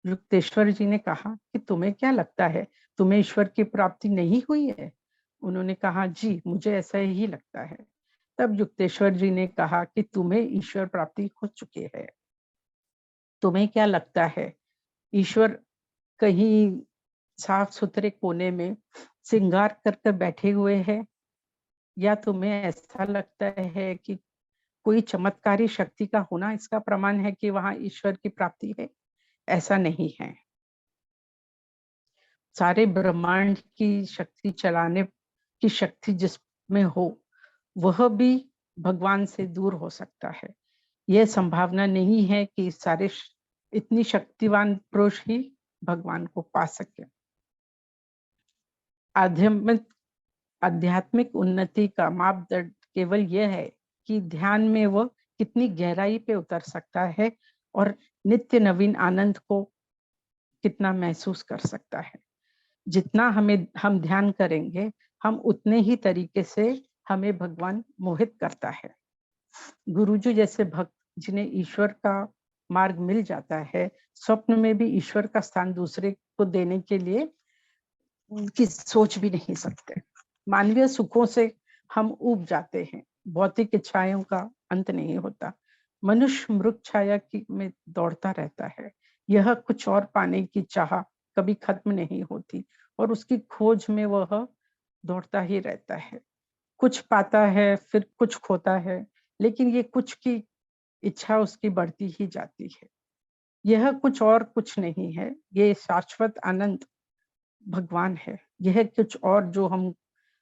युक्तेश्वर जी ने कहा कि तुम्हें क्या लगता है, तुम्हें ईश्वर की प्राप्ति नहीं हुई है? उन्होंने कहा, जी मुझे ऐसा ही लगता है। तब युक्तेश्वर जी ने कहा कि तुम्हें ईश्वर प्राप्ति हो चुकी है। तुम्हें क्या लगता है, ईश्वर कहीं साफ सुथरे कोने में श्रृंगार कर बैठे हुए हैं, या तुम्हें ऐसा लगता है कि कोई चमत्कारी शक्ति का होना इसका प्रमाण है कि वहां ईश्वर की प्राप्ति है? ऐसा नहीं है। सारे ब्रह्मांड की शक्ति चलाने की शक्ति जिसमें हो, वह भी भगवान से दूर हो सकता है। यह संभावना नहीं है कि सारे इतनी शक्तिवान पुरुष ही भगवान को पा सके। आध्यात्मिक उन्नति का मापदंड केवल यह है कि ध्यान में वह कितनी गहराई पे उतर सकता है और नित्य नवीन आनंद को कितना महसूस कर सकता है। जितना हम ध्यान करेंगे, हम उतने ही तरीके से हमें भगवान मोहित करता है। गुरुजी जैसे भक्त जिन्हें ईश्वर का मार्ग मिल जाता है, स्वप्न में भी ईश्वर का स्थान दूसरे को देने के लिए की सोच भी नहीं सकते। मानवीय सुखों से हम ऊब जाते हैं। भौतिक इच्छाओं का अंत नहीं होता। मनुष्य मृग छाया में दौड़ता रहता है। यह कुछ और पाने की चाह कभी खत्म नहीं होती और उसकी खोज में वह दौड़ता ही रहता है। कुछ पाता है, फिर कुछ खोता है, लेकिन ये कुछ की इच्छा उसकी बढ़ती ही जाती है। यह कुछ और कुछ नहीं है, ये शाश्वत आनंद भगवान है। यह कुछ और जो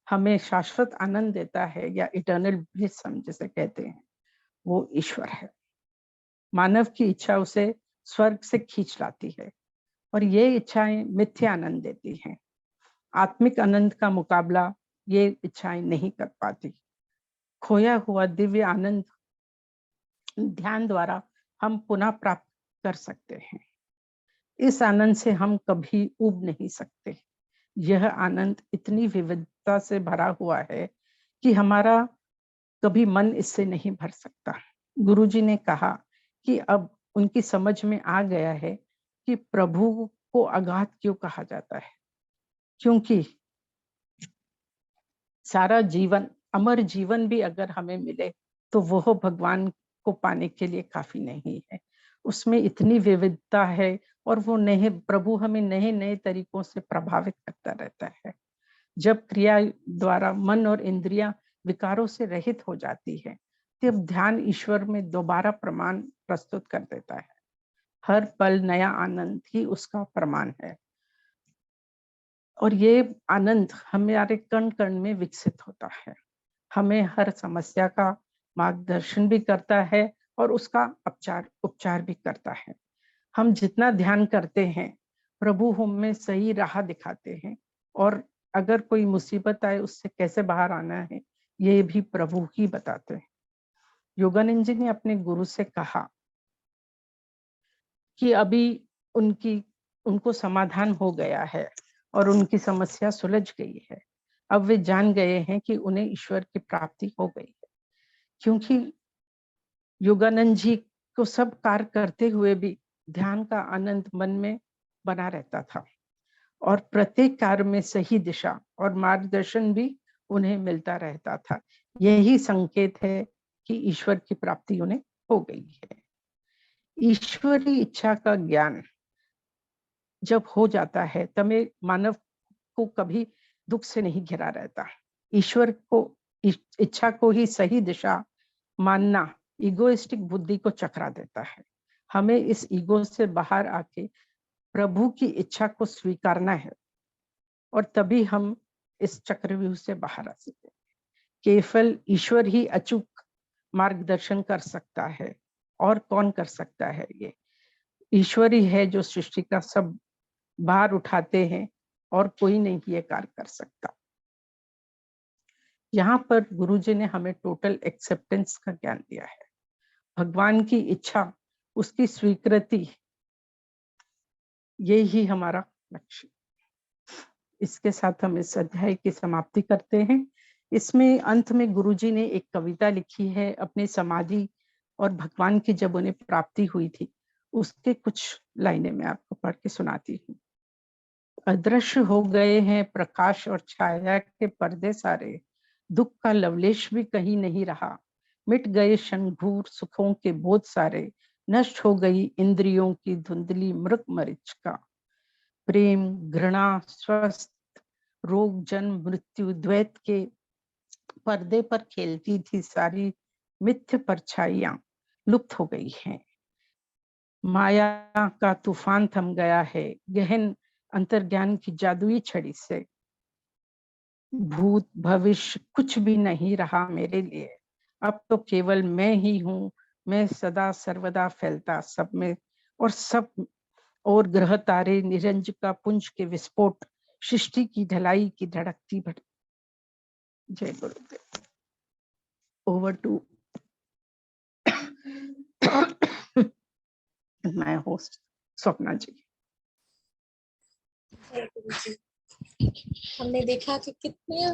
हमें शाश्वत आनंद देता है या इटर्नल ब्लिस हम जिसे कहते हैं, वो ईश्वर है। मानव की इच्छा उसे स्वर्ग से खींच लाती है और ये इच्छाएं मिथ्या आनंद देती हैं। आत्मिक आनंद का मुकाबला ये इच्छाएं नहीं कर पाती। खोया हुआ दिव्य आनंद ध्यान द्वारा हम पुनः प्राप्त कर सकते हैं। इस आनंद से हम कभी ऊब नहीं सकते। यह आनंद इतनी विविधता से भरा हुआ है कि हमारा कभी मन इससे नहीं भर सकता। गुरुजी ने कहा कि अब उनकी समझ में आ गया है कि प्रभु को अगाध क्यों कहा जाता है, क्योंकि सारा जीवन, अमर जीवन भी अगर हमें मिले तो वह भगवान को पाने के लिए काफी नहीं है। उसमें इतनी विविधता है और वो नए प्रभु हमें नए नए तरीकों से प्रभावित करता रहता है। जब क्रिया द्वारा मन और इंद्रियां विकारों से रहित हो जाती है, तब ध्यान ईश्वर में दोबारा प्रमाण प्रस्तुत कर देता है। हर पल नया आनंद ही उसका प्रमाण है और ये आनंद हमारे कण कण में विकसित होता है। हमें हर समस्या का मार्गदर्शन भी करता है और उसका उपचार भी करता है। हम जितना ध्यान करते हैं, प्रभु हमें सही राह दिखाते हैं और अगर कोई मुसीबत आए उससे कैसे बाहर आना है, ये भी प्रभु ही बताते हैं। योगानंद जी ने अपने गुरु से कहा कि अभी उनको समाधान हो गया है और उनकी समस्या सुलझ गई है। अब वे जान गए हैं कि उन्हें ईश्वर की प्राप्ति हो गई है, क्योंकि योगानंद जी को सब कार्य करते हुए भी ध्यान का आनंद मन में बना रहता था। और प्रत्येक कार्य में सही दिशा और मार्गदर्शन भी उन्हें मिलता रहता था। यही संकेत है कि ईश्वर की प्राप्ति उन्हें हो गई है। ईश्वरी इच्छा का ज्ञान जब हो जाता है तब मानव को कभी दुख से नहीं घिरा रहता। ईश्वर को इच्छा को ही सही दिशा मानना इगोइस्टिक बुद्धि को चकरा देता है। हमें इस ईगो से बाहर आके प्रभु की इच्छा को स्वीकारना है और तभी हम इस चक्रव्यूह से बाहर आ सकते हैं। केवल ईश्वर ही अचूक मार्गदर्शन कर सकता है, और कौन कर सकता है? ये ईश्वर ही है जो सृष्टि का सब भार उठाते हैं और कोई नहीं ये कार्य कर सकता। यहाँ पर गुरुजी ने हमें टोटल एक्सेप्टेंस का ज्ञान दिया है। भगवान की इच्छा, उसकी स्वीकृति, ये ही हमारा लक्ष्य। इसके साथ हम इस अध्याय की समाप्ति करते हैं। इसमें अंत में गुरुजी ने एक कविता लिखी है अपने समाधि और भगवान की जब उन्हें प्राप्ति हुई थी, उसके कुछ लाइनें मैं आपको पढ़ के सुनाती हूँ। अदृश्य हो गए हैं प्रकाश और छाया के पर्दे सारे, दुख का लवलेश भी कहीं नहीं रहा, मिट गए क्षणभंगुर सुखों के बोझ सारे, नष्ट हो गई इंद्रियों की धुंधली मृग मरीचिका। प्रेम, घृणा, स्वस्थ, रोग, जन्म, मृत्यु, द्वैत के पर्दे पर खेलती थी सारी मिथ्य परछाइयां लुप्त हो गई हैं। माया का तूफान थम गया है गहन अंतर्ज्ञान की जादुई छड़ी से। भूत भविष्य कुछ भी नहीं रहा मेरे लिए, अब तो केवल मैं ही हूँ, मैं सदा सर्वदा फैलता सब में, और सब और ग्रह तारे निरंजन पुंज के विस्फोट, सृष्टि की ढलाई की धड़कती भटकी। जय गुरुदेव। Over to my host Swapna ji. जय गुरुजी। हमने देखा कि कितनी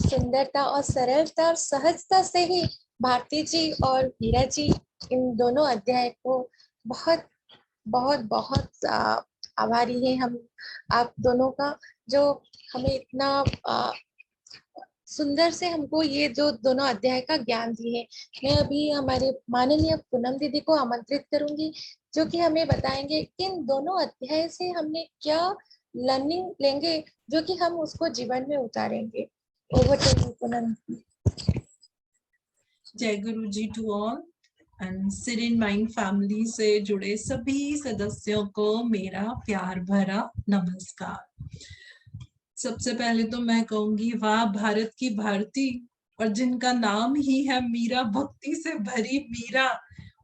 सुंदरता और सरलता और सहजता से ही भारती जी और मीरा जी इन दोनों अध्याय को बहुत बहुत बहुत आभारी हैं हम आप दोनों का, जो हमें इतना सुंदर से हमको ये जो दोनों अध्याय का ज्ञान दिए। मैं अभी हमारे माननीय पूनम दीदी को आमंत्रित करूंगी, जो कि हमें बताएंगे इन दोनों अध्याय से हमने क्या लर्निंग लेंगे, जो कि हम उसको जीवन में उतारेंगे। Over to you Poonam. जय गुरु जी to all and serene mind family से जुड़े सभी सदस्यों को मेरा प्यार भरा नमस्कार। सबसे पहले तो मैं कहूंगी वाह भारत की भारती, और जिनका नाम ही है मीरा, भक्ति से भरी मीरा।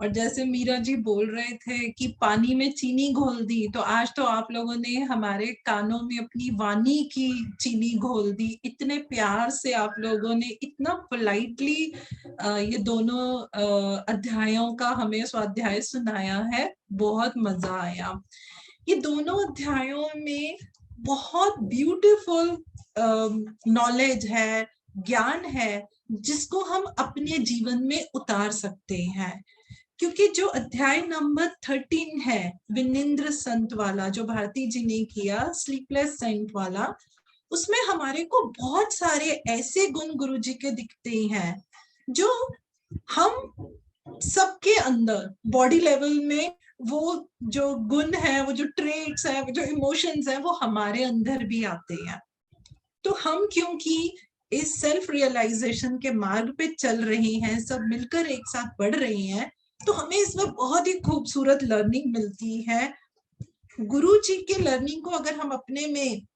और जैसे मीरा जी बोल रहे थे कि पानी में चीनी घोल दी, तो आज तो आप लोगों ने हमारे कानों में अपनी वाणी की चीनी घोल दी। इतने प्यार से आप लोगों ने इतना पोलाइटली ये दोनों अध्यायों का हमें स्वाध्याय सुनाया है, बहुत मजा आया। ये दोनों अध्यायों में बहुत ब्यूटीफुल नॉलेज है, ज्ञान है, जिसको हम अपने जीवन में उतार सकते हैं। क्योंकि जो अध्याय नंबर 13 है विनिंद्र संत वाला, जो भारती जी ने किया स्लीपलेस सेंट वाला, उसमें हमारे को बहुत सारे ऐसे गुण गुरु जी के दिखते हैं जो हम सबके अंदर बॉडी लेवल में, वो जो गुण है, वो जो ट्रेट्स है, वो जो इमोशंस है, वो हमारे अंदर भी आते हैं। तो हम क्योंकि इस सेल्फ रियलाइजेशन के मार्ग पे चल रहे हैं, सब मिलकर एक साथ बढ़ रहे हैं, तो हमें इसमें बहुत ही खूबसूरत लर्निंग मिलती है। गुरु जी के लर्निंग को अगर हम अपने में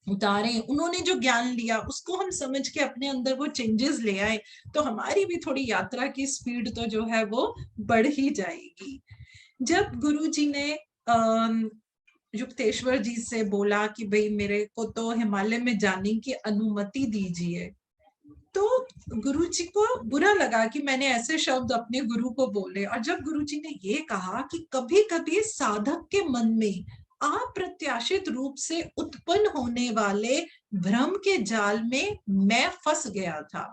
उतारें, उन्होंने जो ज्ञान लिया उसको हम समझ के अपने अंदर वो चेंजेस ले आए, तो हमारी भी थोड़ी यात्रा की स्पीड तो जो है वो बढ़ ही जाएगी। जब गुरु जी ने युक्तेश्वर जी से बोला कि भाई मेरे को तो हिमालय में जाने की अनुमति दीजिए, तो गुरु जी को बुरा लगा कि मैंने ऐसे शब्द अपने गुरु को बोले। और जब गुरु जी ने ये कहा कि कभी कभी साधक के मन में अप्रत्याशित रूप से उत्पन्न होने वाले भ्रम के जाल में मैं फंस गया था,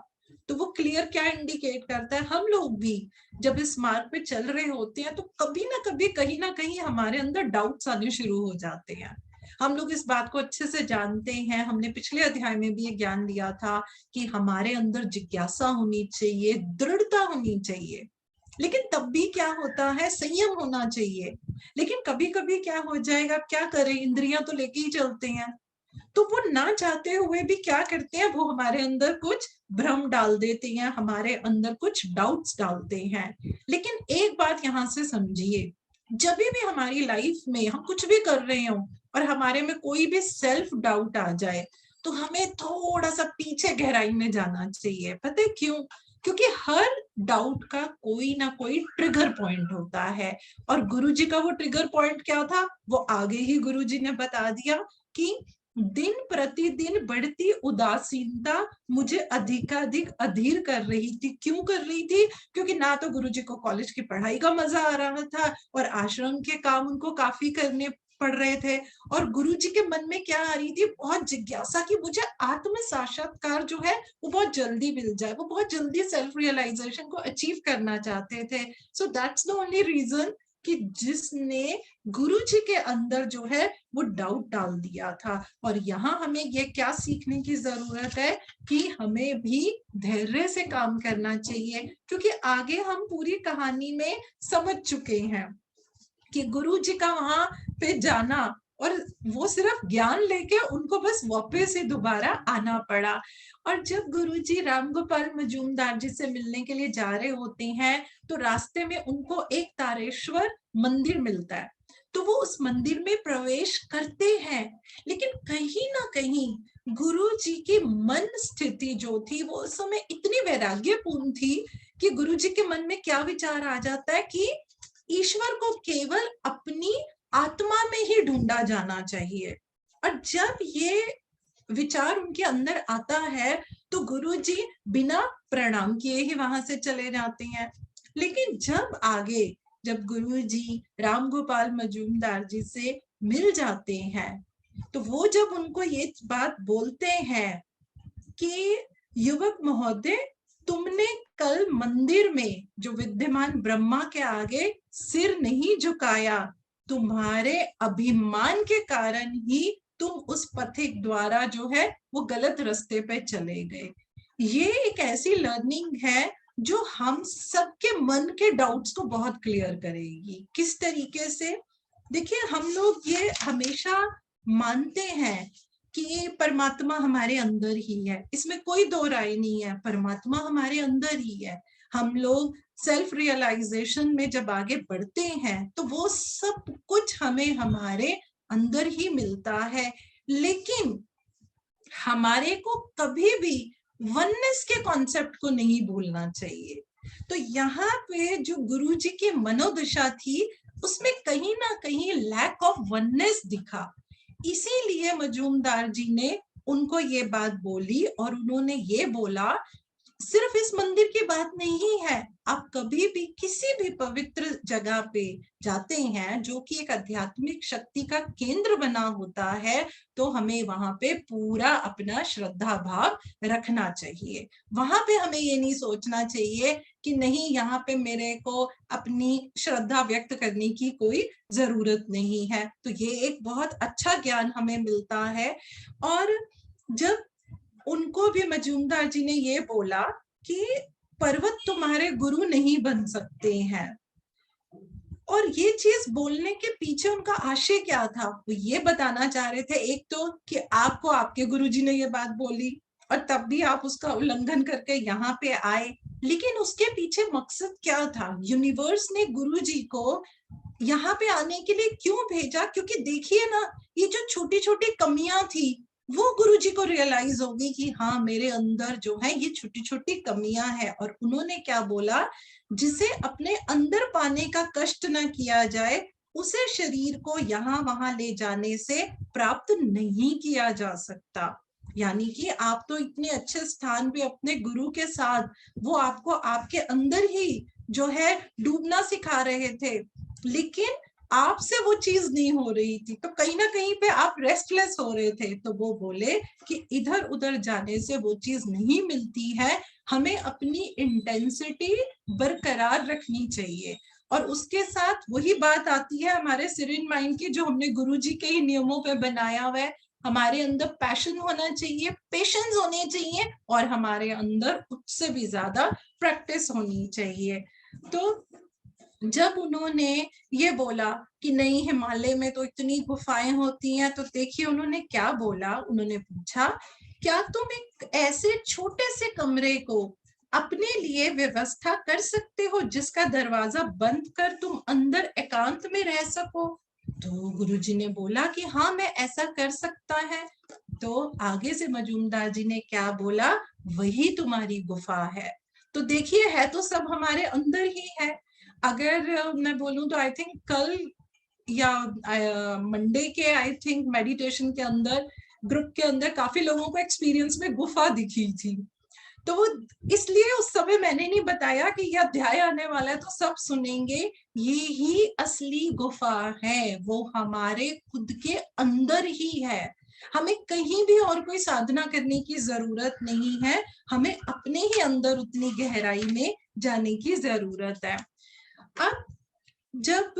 तो वो क्लियर क्या इंडिकेट करता है, हम लोग भी जब इस मार्ग पे चल रहे होते हैं तो कभी ना कभी कहीं ना कहीं हमारे अंदर डाउट्स आने शुरू हो जाते हैं। हम लोग इस बात को अच्छे से जानते हैं, हमने पिछले अध्याय में भी ये ज्ञान दिया था कि हमारे अंदर जिज्ञासा होनी चाहिए, दृढ़ता होनी चाहिए। लेकिन तब भी क्या होता है, संयम होना चाहिए। लेकिन कभी कभी क्या हो जाएगा, क्या करें, इंद्रियां तो लेके ही चलते हैं, तो वो ना चाहते हुए भी क्या करते हैं, वो हमारे अंदर कुछ भ्रम डाल देते हैं, हमारे अंदर कुछ डाउट्स डालते हैं। लेकिन एक बात यहाँ से समझिए, जब भी हमारी लाइफ में हम कुछ भी कर रहे हो और हमारे में कोई भी सेल्फ डाउट आ जाए, तो हमें थोड़ा सा पीछे गहराई में जाना चाहिए। पता है क्यों? क्योंकि हर डाउट का कोई ना कोई ट्रिगर पॉइंट होता है, और गुरुजी का वो ट्रिगर पॉइंट क्या था, वो आगे ही गुरुजी ने बता दिया कि दिन प्रतिदिन बढ़ती उदासीनता मुझे अधिकाधिक अधीर कर रही थी। क्यों कर रही थी? क्योंकि ना तो गुरुजी को कॉलेज की पढ़ाई का मजा आ रहा था और आश्रम के काम उनको काफी करने पड़ रहे थे, और गुरुजी के मन में क्या आ रही थी, बहुत जिज्ञासा कि मुझे आत्म साक्षात्कार जो है वो बहुत जल्दी मिल जाए, वो बहुत जल्दी सेल्फ रियलाइजेशन को अचीव करना चाहते थे। So that's the only reason कि जिसने गुरुजी के अंदर जो है वो डाउट डाल दिया था। और यहाँ हमें ये क्या सीखने की जरूरत है कि हमें भी धैर्य से काम करना चाहिए, क्योंकि आगे हम पूरी कहानी में समझ चुके हैं कि गुरुजी का वहां पे जाना, और वो सिर्फ ज्ञान लेके उनको बस वापस से दोबारा आना पड़ा। और जब गुरुजी रामगोपाल मजूमदार जी से मिलने के लिए जा रहे होते हैं, तो रास्ते में उनको एक तारेश्वर मंदिर मिलता है, तो वो उस मंदिर में प्रवेश करते हैं। लेकिन कहीं ना कहीं गुरुजी की मन स्थिति जो थी वो उस समय इतनी वैराग्यपूर्ण थी कि गुरुजी के मन में क्या विचार आ जाता है कि ईश्वर को केवल अपनी आत्मा में ही ढूंढा जाना चाहिए। और जब ये विचार उनके अंदर आता है, तो गुरुजी बिना प्रणाम किए ही वहां से चले जाते हैं। लेकिन जब गुरुजी रामगोपाल मजूमदार जी से मिल जाते हैं, तो वो जब उनको ये बात बोलते हैं कि युवक महोदय, तुमने कल मंदिर में जो विद्यमान ब्रह्मा के आगे सिर नहीं झुकाया, तुम्हारे अभिमान के कारण ही तुम उस पथिक द्वारा जो है वो गलत रास्ते पे चले गए। ये एक ऐसी लर्निंग है जो हम सबके मन के डाउट्स को बहुत क्लियर करेगी। किस तरीके से? देखिए, हम लोग ये हमेशा मानते हैं कि परमात्मा हमारे अंदर ही है, इसमें कोई दो राय नहीं है, परमात्मा हमारे अंदर ही है। हम लोग सेल्फ रियलाइजेशन में जब आगे बढ़ते हैं तो वो सब कुछ हमें हमारे अंदर ही मिलता है। लेकिन हमारे को कभी भी वननेस के कॉन्सेप्ट को नहीं भूलना चाहिए। तो यहाँ पे जो गुरुजी की मनोदशा थी, उसमें कहीं ना कहीं लैक ऑफ वननेस दिखा। इसीलिए मजूमदार जी ने उनको ये बात बोली, और उन्होंने ये बोला, सिर्फ इस मंदिर की बात नहीं है, आप कभी भी किसी भी पवित्र जगह पे जाते हैं जो कि एक आध्यात्मिक शक्ति का केंद्र बना होता है, तो हमें वहां पे पूरा अपना श्रद्धा भाव रखना चाहिए। वहां पे हमें ये नहीं सोचना चाहिए कि नहीं, यहाँ पे मेरे को अपनी श्रद्धा व्यक्त करने की कोई जरूरत नहीं है। तो ये एक बहुत अच्छा ज्ञान हमें मिलता है। और जब उनको भी मजूमदार जी ने ये बोला कि पर्वत तुम्हारे गुरु नहीं बन सकते हैं, और ये चीज बोलने के पीछे उनका आशय क्या था, वो ये बताना चाह रहे थे एक तो कि आपको आपके गुरुजी ने ये बात बोली और तब भी आप उसका उल्लंघन करके यहाँ पे आए, लेकिन उसके पीछे मकसद क्या था? यूनिवर्स ने गुरुजी को यहाँ पे आने के लिए क्यों भेजा? क्योंकि देखिए ना, ये जो छोटी छोटी कमियां थी वो गुरुजी को रियलाइज होगी कि हाँ, मेरे अंदर जो है ये छोटी छोटी कमियां हैं। और उन्होंने क्या बोला, जिसे अपने अंदर पाने का कष्ट न किया जाए, उसे शरीर को यहाँ वहां ले जाने से प्राप्त नहीं किया जा सकता। यानी कि आप तो इतने अच्छे स्थान पे अपने गुरु के साथ, वो आपको आपके अंदर ही जो है डूबना सिखा रहे थे, लेकिन आपसे वो चीज नहीं हो रही थी, तो कहीं ना कहीं पे आप रेस्टलेस हो रहे थे। तो वो बोले कि इधर उधर जाने से वो चीज नहीं मिलती है, हमें अपनी इंटेंसिटी बरकरार रखनी चाहिए। और उसके साथ वही बात आती है हमारे सीरेन माइंड की, जो हमने गुरुजी के ही नियमों पे बनाया हुआ है। हमारे अंदर पैशन होना चाहिए, पेशेंस होने चाहिए, और हमारे अंदर उससे भी ज्यादा प्रैक्टिस होनी चाहिए। तो जब उन्होंने ये बोला कि नहीं हिमालय में तो इतनी गुफाएं होती हैं, तो देखिए उन्होंने क्या बोला। उन्होंने पूछा, क्या तुम एक ऐसे छोटे से कमरे को अपने लिए व्यवस्था कर सकते हो जिसका दरवाजा बंद कर तुम अंदर एकांत में रह सको? तो गुरुजी ने बोला कि हाँ मैं ऐसा कर सकता है। तो आगे से मजूमदार जी ने क्या बोला, वही तुम्हारी गुफा है। तो देखिए है तो सब हमारे अंदर ही है। अगर मैं बोलूं तो आई थिंक कल या मंडे के आई थिंक मेडिटेशन के अंदर ग्रुप के अंदर काफी लोगों को एक्सपीरियंस में गुफा दिखी थी। तो वो इसलिए उस समय मैंने नहीं बताया कि यह अध्याय आने वाला है तो सब सुनेंगे। ये ही असली गुफा है, वो हमारे खुद के अंदर ही है। हमें कहीं भी और कोई साधना करने की जरूरत नहीं है, हमें अपने ही अंदर उतनी गहराई में जाने की जरूरत है। अब जब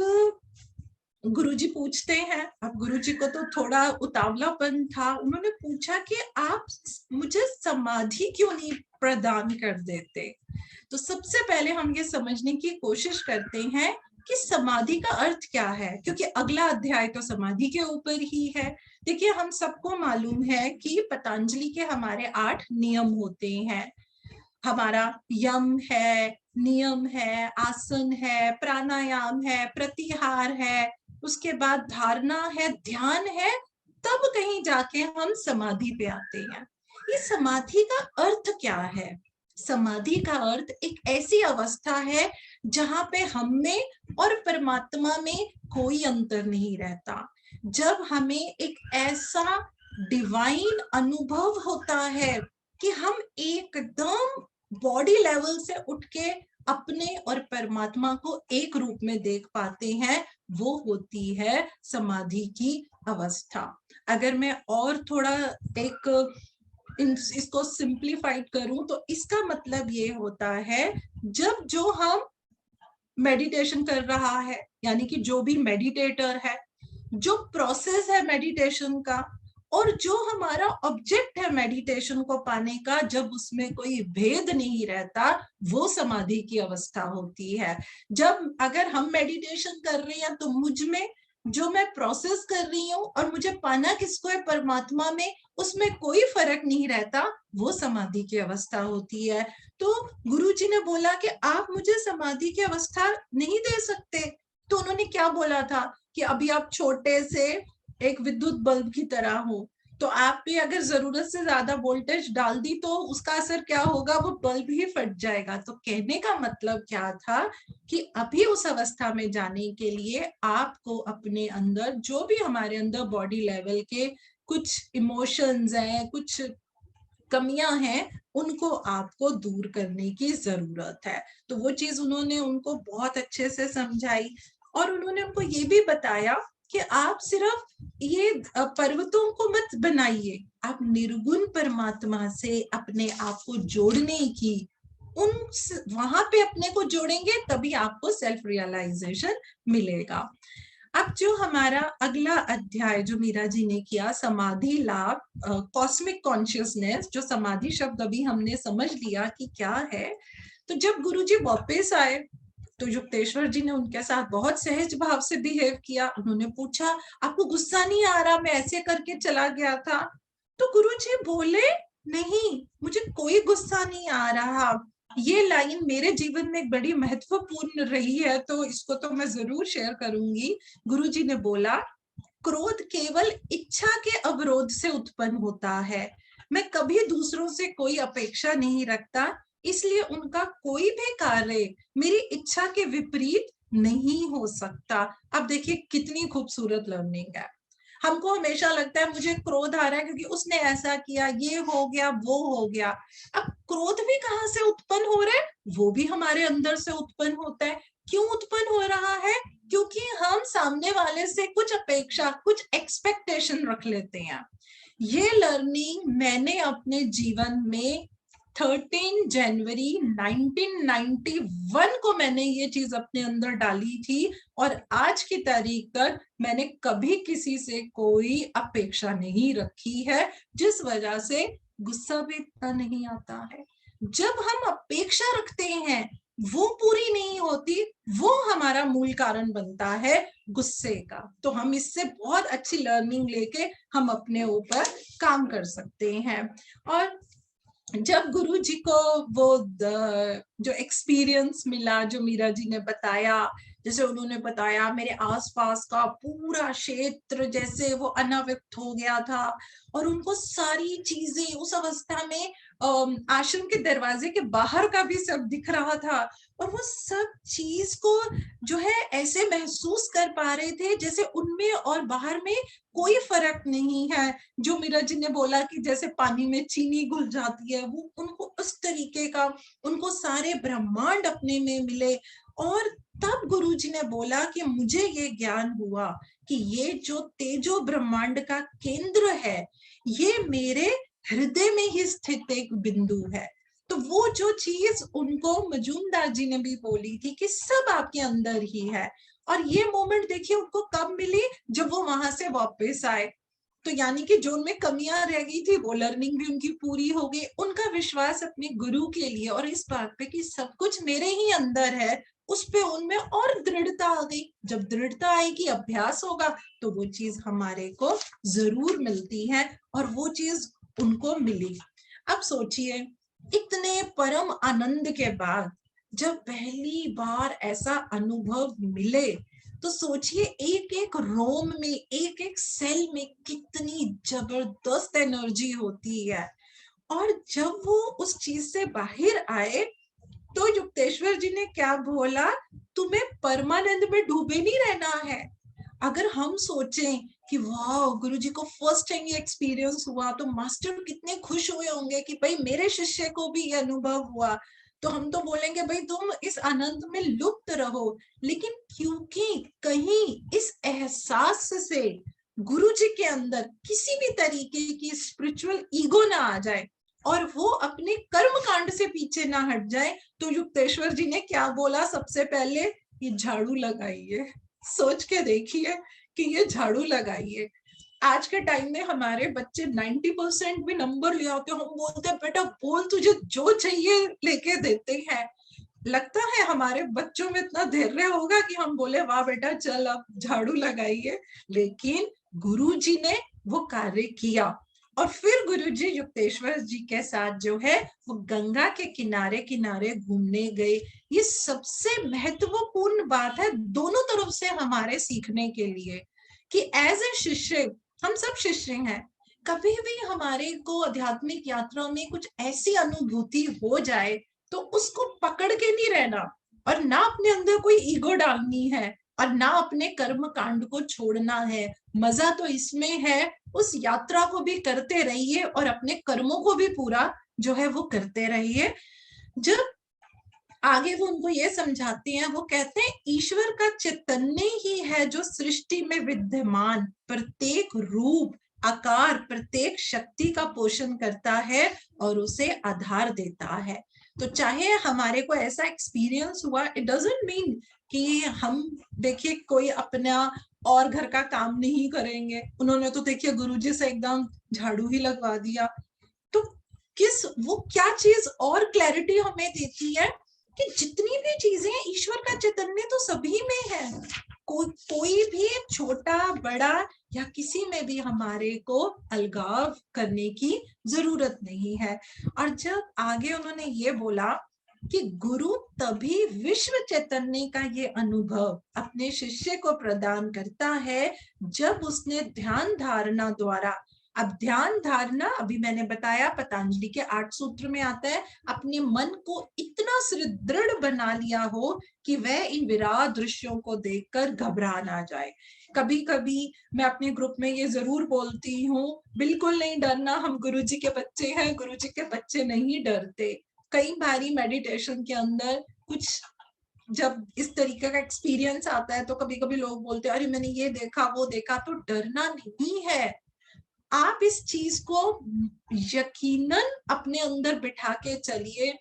गुरुजी पूछते हैं, अब गुरुजी को तो थोड़ा उतावलापन था, उन्होंने पूछा कि आप मुझे समाधि क्यों नहीं प्रदान कर देते? तो सबसे पहले हम ये समझने की कोशिश करते हैं कि समाधि का अर्थ क्या है, क्योंकि अगला अध्याय तो समाधि के ऊपर ही है। देखिए हम सबको मालूम है कि पतंजलि के हमारे 8 नियम होते हैं। हमारा यम है, नियम है, आसन है, प्राणायाम है, प्रतिहार है, उसके बाद धारणा है, ध्यान है, तब कहीं जाके हम समाधि पे आते हैं। ये समाधि का अर्थ क्या है? समाधि का अर्थ एक ऐसी अवस्था है जहां पे हम में और परमात्मा में कोई अंतर नहीं रहता। जब हमें एक ऐसा डिवाइन अनुभव होता है कि हम एकदम बॉडी लेवल से उठ के अपने और परमात्मा को एक रूप में देख पाते हैं, वो होती है समाधि की अवस्था। अगर मैं और थोड़ा इसको सिंप्लीफाइड करूं तो इसका मतलब ये होता है, जब जो हम मेडिटेशन कर रहा है, यानी कि जो भी मेडिटेटर है, जो प्रोसेस है मेडिटेशन का, और जो हमारा ऑब्जेक्ट है मेडिटेशन को पाने का, जब उसमें कोई भेद नहीं रहता, वो समाधि की अवस्था होती है। जब अगर हम मेडिटेशन कर रहे हैं तो मुझ में जो मैं प्रोसेस कर रही हूँ और मुझे पाना किसको है, परमात्मा में, उसमें कोई फर्क नहीं रहता, वो समाधि की अवस्था होती है। तो गुरुजी ने बोला कि आप मुझे समाधि की अवस्था नहीं दे सकते। तो उन्होंने क्या बोला था कि अभी आप छोटे से एक विद्युत बल्ब की तरह हो, तो आप पे अगर जरूरत से ज्यादा वोल्टेज डाल दी तो उसका असर क्या होगा, वो बल्ब ही फट जाएगा। तो कहने का मतलब क्या था कि अभी उस अवस्था में जाने के लिए आपको अपने अंदर जो भी हमारे अंदर बॉडी लेवल के कुछ इमोशंस हैं, कुछ कमियां हैं, उनको आपको दूर करने की जरूरत है। तो वो चीज उन्होंने उनको बहुत अच्छे से समझाई, और उन्होंने उनको ये भी बताया कि आप सिर्फ ये पर्वतों को मत बनाइए, आप निर्गुण परमात्मा से अपने आप को जोड़ने की, उन वहां पे अपने को जोड़ेंगे तभी आपको सेल्फ रियलाइजेशन मिलेगा। अब जो हमारा अगला अध्याय जो मीरा जी ने किया, समाधि लाभ, कॉस्मिक कॉन्शियसनेस, जो समाधि शब्द अभी हमने समझ लिया कि क्या है। तो जब गुरुजी वापस आए तो युक्तेश्वर जी ने उनके साथ बहुत सहज भाव से बिहेव किया। उन्होंने पूछा, आपको गुस्सा नहीं आ रहा, मैं ऐसे करके चला गया था? तो गुरुजी बोले, नहीं मुझे कोई गुस्सा नहीं आ रहा। ये लाइन मेरे जीवन में एक बड़ी महत्वपूर्ण रही है, तो इसको तो मैं जरूर शेयर करूंगी। गुरुजी ने बोला, क्रोध केवल इच्छा के अवरोध से उत्पन्न होता है। मैं कभी दूसरों से कोई अपेक्षा नहीं रखता, इसलिए उनका कोई भी कार्य मेरी इच्छा के विपरीत नहीं हो सकता। अब देखिए कितनी खूबसूरत लर्निंग है। हमको हमेशा लगता है मुझे क्रोध आ रहा है क्योंकि उसने ऐसा किया, ये हो गया, वो हो गया। अब क्रोध भी कहाँ से उत्पन्न हो रहा है? वो भी हमारे अंदर से उत्पन्न होता है। क्यों उत्पन्न हो रहा है? क्योंकि हम सामने वाले से कुछ अपेक्षा, कुछ एक्सपेक्टेशन रख लेते हैं। ये लर्निंग मैंने अपने जीवन में 13 जनवरी 1991 को मैंने ये चीज अपने अंदर डाली थी और आज की तारीख तक मैंने कभी किसी से कोई अपेक्षा नहीं रखी है, जिस वजह से गुस्सा भी इतना नहीं आता है। जब हम अपेक्षा रखते हैं वो पूरी नहीं होती, वो हमारा मूल कारण बनता है गुस्से का। तो हम इससे बहुत अच्छी लर्निंग लेके हम अपने ऊपर काम कर सकते हैं। और जब गुरु जी को वो जो एक्सपीरियंस मिला, जो मीरा जी ने बताया, जैसे उन्होंने बताया मेरे आसपास का पूरा क्षेत्र जैसे वो अनावृत हो गया था और उनको सारी चीजें उस अवस्था में आश्रम के दरवाजे के बाहर का भी सब दिख रहा था और वो सब चीज को जो है ऐसे महसूस कर पा रहे थे जैसे उनमें और बाहर में कोई फर्क नहीं है। जो मीरा जी ने बोला कि जैसे पानी में चीनी घुल जाती है, वो उनको उस तरीके का उनको सारे ब्रह्मांड अपने में मिले। और तब गुरुजी ने बोला कि मुझे ये ज्ञान हुआ कि ये जो तेजो ब्रह्मांड का केंद्र है ये मेरे हृदय में ही स्थित एक बिंदु है। तो वो जो चीज उनको मजूमदार जी ने भी बोली थी कि सब आपके अंदर ही है, और ये मोमेंट देखिए उनको कब मिली, जब वो वहां से वापस आए। तो यानी कि जो उनमें कमियां रह गई थी वो लर्निंग भी उनकी पूरी हो गई। उनका विश्वास अपने गुरु के लिए और इस बात पे कि सब कुछ मेरे ही अंदर है, उस पे उनमें और दृढ़ता आ गई। जब दृढ़ता आएगी, अभ्यास होगा, तो वो चीज हमारे को जरूर मिलती है और वो चीज उनको मिली। अब सोचिए, इतने परम आनंद के बाद जब पहली बार ऐसा अनुभव मिले, तो सोचिए एक एक रोम में, एक एक सेल में कितनी जबरदस्त एनर्जी होती है। और जब वो उस चीज से बाहर आए तो युक्तेश्वर जी ने क्या बोला, तुम्हें परमानंद में डूबे नहीं रहना है। अगर हम सोचें कि वाह गुरुजी को फर्स्ट टाइम ये एक्सपीरियंस हुआ तो मास्टर कितने खुश हुए होंगे कि भाई मेरे शिष्य को भी ये अनुभव हुआ, तो हम तो बोलेंगे भाई तुम इस आनंद में लुप्त रहो। लेकिन क्योंकि कहीं इस एहसास से गुरुजी के अंदर किसी भी तरीके की स्पिरिचुअल ईगो ना आ जाए और वो अपने कर्म कांड से पीछे ना हट जाए, तो युक्तेश्वर जी ने क्या बोला, सबसे पहले ये झाड़ू लगाइए। सोच के देखिए कि ये झाड़ू लगाइए। आज के टाइम में हमारे बच्चे 90% भी नंबर ले आते, हम बोलते हैं बेटा बोल तुझे जो चाहिए लेके देते हैं। लगता है हमारे बच्चों में इतना धैर्य होगा कि हम बोले वाह बेटा चल अब झाड़ू लगाइए। लेकिन गुरुजी ने वो कार्य किया और फिर गुरुजी युक्तेश्वर जी के साथ जो है वो गंगा के किनारे किनारे घूमने गए। ये सबसे महत्वपूर्ण बात है दोनों तरफ से हमारे सीखने के लिए कि एज ए शिष्य, हम सब शिष्य हैं, कभी भी हमारे को आध्यात्मिक यात्रा में कुछ ऐसी अनुभूति हो जाए तो उसको पकड़ के नहीं रहना और ना अपने अंदर कोई ईगो डालनी है और ना अपने कर्म कांड को छोड़ना है। मजा तो इसमें है, उस यात्रा को भी करते रहिए और अपने कर्मों को भी पूरा जो है वो करते रहिए। जब आगे वो उनको ये समझाते हैं, वो कहते हैं ईश्वर का चैतन्य ही है जो सृष्टि में विद्यमान प्रत्येक रूप आकार प्रत्येक शक्ति का पोषण करता है और उसे आधार देता है। तो चाहे हमारे को ऐसा एक्सपीरियंस हुआ, इट डजंट मीन कि हम देखिए कोई अपना और घर का काम नहीं करेंगे। उन्होंने तो देखिए गुरुजी से एकदम झाड़ू ही लगवा दिया। तो वो क्या चीज और क्लैरिटी हमें देती है कि जितनी भी चीजें ईश्वर का चैतन्य तो सभी में है। कोई भी छोटा बड़ा या किसी में भी हमारे को अलगाव करने की जरूरत नहीं है। और जब आगे उन्होंने ये बोला कि गुरु तभी विश्व चैतन्य का ये अनुभव अपने शिष्य को प्रदान करता है जब उसने ध्यान धारणा द्वारा, अब ध्यान धारणा अभी मैंने बताया पतंजलि के 8 सूत्र में आता है, अपने मन को इतना सुदृढ़ बना लिया हो कि वह इन विराट दृश्यों को देखकर घबरा ना जाए। कभी कभी मैं अपने ग्रुप में ये जरूर बोलती हूँ, बिल्कुल नहीं डरना, हम गुरुजी के बच्चे हैं, गुरुजी के बच्चे नहीं डरते। कई बारी मेडिटेशन के अंदर कुछ जब इस तरीके का एक्सपीरियंस आता है तो कभी कभी लोग बोलते हैं अरे मैंने ये देखा वो देखा, तो डरना नहीं है। आप इस चीज को यकीनन अपने अंदर बिठा के चलिए।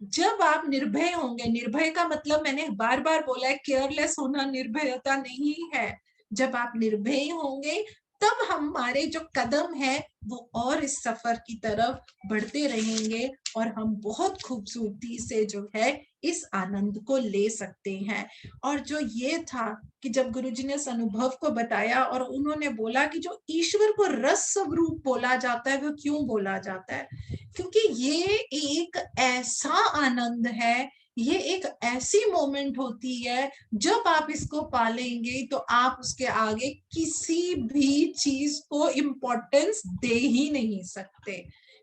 जब आप निर्भय होंगे, निर्भय का मतलब मैंने बार बार बोला है, केयरलेस होना निर्भयता नहीं है। जब आप निर्भय होंगे तब हमारे जो कदम है वो और इस सफर की तरफ बढ़ते रहेंगे और हम बहुत खूबसूरती से जो है इस आनंद को ले सकते हैं। और जो ये था कि जब गुरुजी ने इस अनुभव को बताया और उन्होंने बोला कि जो ईश्वर को रस स्वरूप बोला जाता है वो क्यों बोला जाता है, क्योंकि ये एक ऐसा आनंद है, ये एक ऐसी मोमेंट होती है जब आप इसको पालेंगे तो आप उसके आगे किसी भी चीज को इम्पोर्टेंस दे ही नहीं सकते।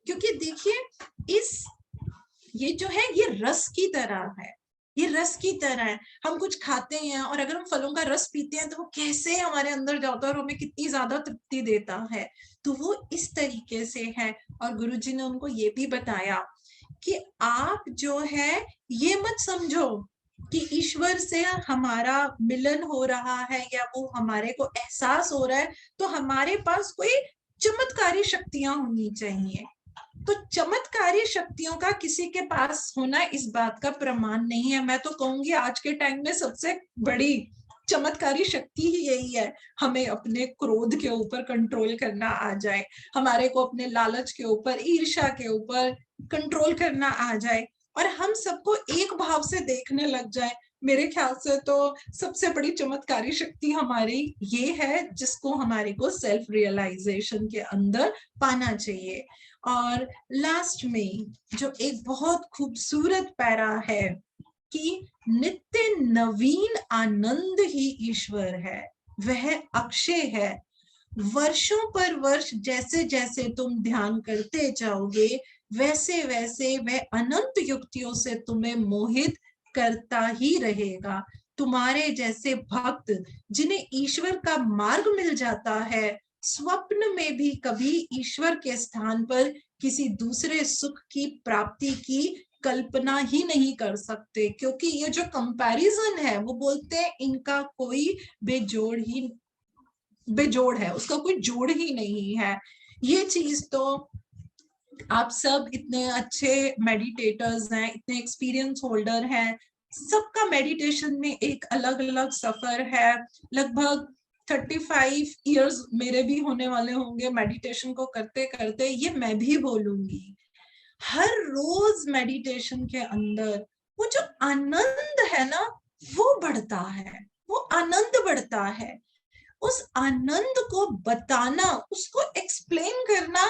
क्योंकि देखिए ये जो है ये रस की तरह है, ये रस की तरह है। हम कुछ खाते हैं और अगर हम फलों का रस पीते हैं तो वो कैसे हमारे अंदर जाता है और हमें कितनी ज्यादा तृप्ति देता है। तो वो इस तरीके से है। और गुरुजी ने उनको ये भी बताया कि आप जो है ये मत समझो कि ईश्वर से हमारा मिलन हो रहा है या वो हमारे को एहसास हो रहा है तो हमारे पास कोई चमत्कारी शक्तियां होनी चाहिए। तो चमत्कारी शक्तियों का किसी के पास होना इस बात का प्रमाण नहीं है। मैं तो कहूंगी आज के टाइम में सबसे बड़ी चमत्कारी शक्ति ही यही है, हमें अपने क्रोध के ऊपर कंट्रोल करना आ जाए, हमारे को अपने लालच के ऊपर, ईर्ष्या के ऊपर कंट्रोल करना आ जाए और हम सबको एक भाव से देखने लग जाए। मेरे ख्याल से तो सबसे बड़ी चमत्कारी शक्ति हमारी ये है जिसको हमारे को सेल्फ रियलाइजेशन के अंदर पाना चाहिए। और लास्ट में जो एक बहुत खूबसूरत पैरा है कि नित्य नवीन आनंद ही ईश्वर है, वह अक्षय है। वर्षों पर वर्ष जैसे जैसे तुम ध्यान करते जाओगे वैसे वैसे वह अनंत युक्तियों से तुम्हें मोहित करता ही रहेगा। तुम्हारे जैसे भक्त जिन्हें ईश्वर का मार्ग मिल जाता है स्वप्न में भी कभी ईश्वर के स्थान पर किसी दूसरे सुख की प्राप्ति की कल्पना ही नहीं कर सकते, क्योंकि ये जो कंपैरिजन है वो बोलते हैं इनका कोई बेजोड़ है, उसका कोई जोड़ ही नहीं है। ये चीज तो आप सब इतने अच्छे मेडिटेटर्स हैं, इतने एक्सपीरियंस होल्डर हैं, सबका मेडिटेशन में एक अलग अलग सफर है। लगभग 35 इयर्स मेरे भी होने वाले होंगे मेडिटेशन को करते करते। ये मैं भी बोलूंगी, हर रोज मेडिटेशन के अंदर वो जो आनंद है ना वो बढ़ता है, वो आनंद बढ़ता है। उस आनंद को बताना, उसको एक्सप्लेन करना,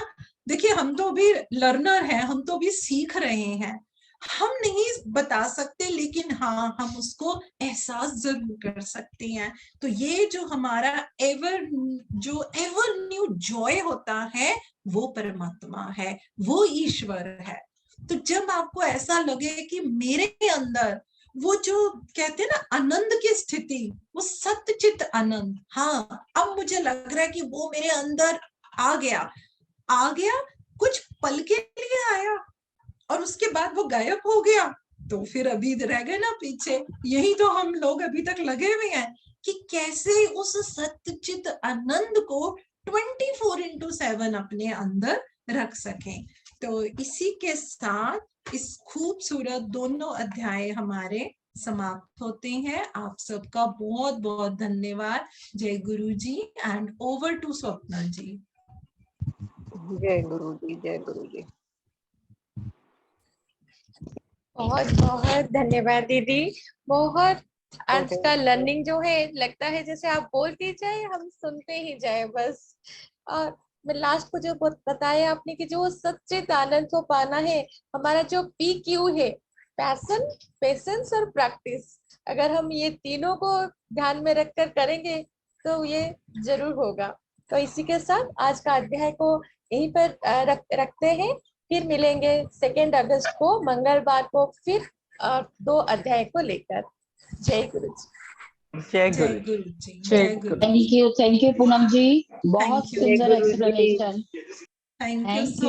देखिए हम तो अभी लर्नर हैं, हम तो अभी सीख रहे हैं, हम नहीं बता सकते, लेकिन हाँ हम उसको एहसास जरूर कर सकते हैं। तो ये जो हमारा एवर न्यू जॉय होता है वो परमात्मा है, वो ईश्वर है। तो जब आपको ऐसा लगे कि मेरे अंदर वो जो कहते हैं ना आनंद की स्थिति, वो सत्यचित आनंद, हाँ अब मुझे लग रहा है कि वो मेरे अंदर आ गया, कुछ पल के लिए आया और उसके बाद वो गायब हो गया, तो फिर अभी रह गए ना पीछे। यही तो हम लोग अभी तक लगे हुए हैं कि कैसे उस सत्यचित आनंद को 24/7 अपने अंदर रख सकें। तो इसी के साथ इस खूबसूरत दोनों अध्याय हमारे समाप्त होते हैं। आप सबका बहुत बहुत धन्यवाद। जय गुरु जी and over to Swapna ji. जय गुरु जी, जय गुरु जी। बहुत बहुत धन्यवाद दीदी। बहुत आज का लर्निंग जो है लगता है जैसे आप बोलती जाए हम सुनते ही जाए बस। और मैं लास्ट को जो बताया आपने कि जो सच्चित आनंद को पाना है, हमारा जो PQ है, पैशन, पेशेंस और प्रैक्टिस, अगर हम ये तीनों को ध्यान में रखकर करेंगे तो ये जरूर होगा। तो इसी के साथ आज का अध्याय को यहीं पर रखते हैं। फिर मिलेंगे 2 अगस्त को मंगलवार को फिर 2 अध्याय को लेकर। जय गुरु जी। जय जय गुरु गुरु जी। जय जय गुरु। थैंक यू पूनम जी, बहुत you. सुंदर जय गुरु जी। Explanation. Thank you thank so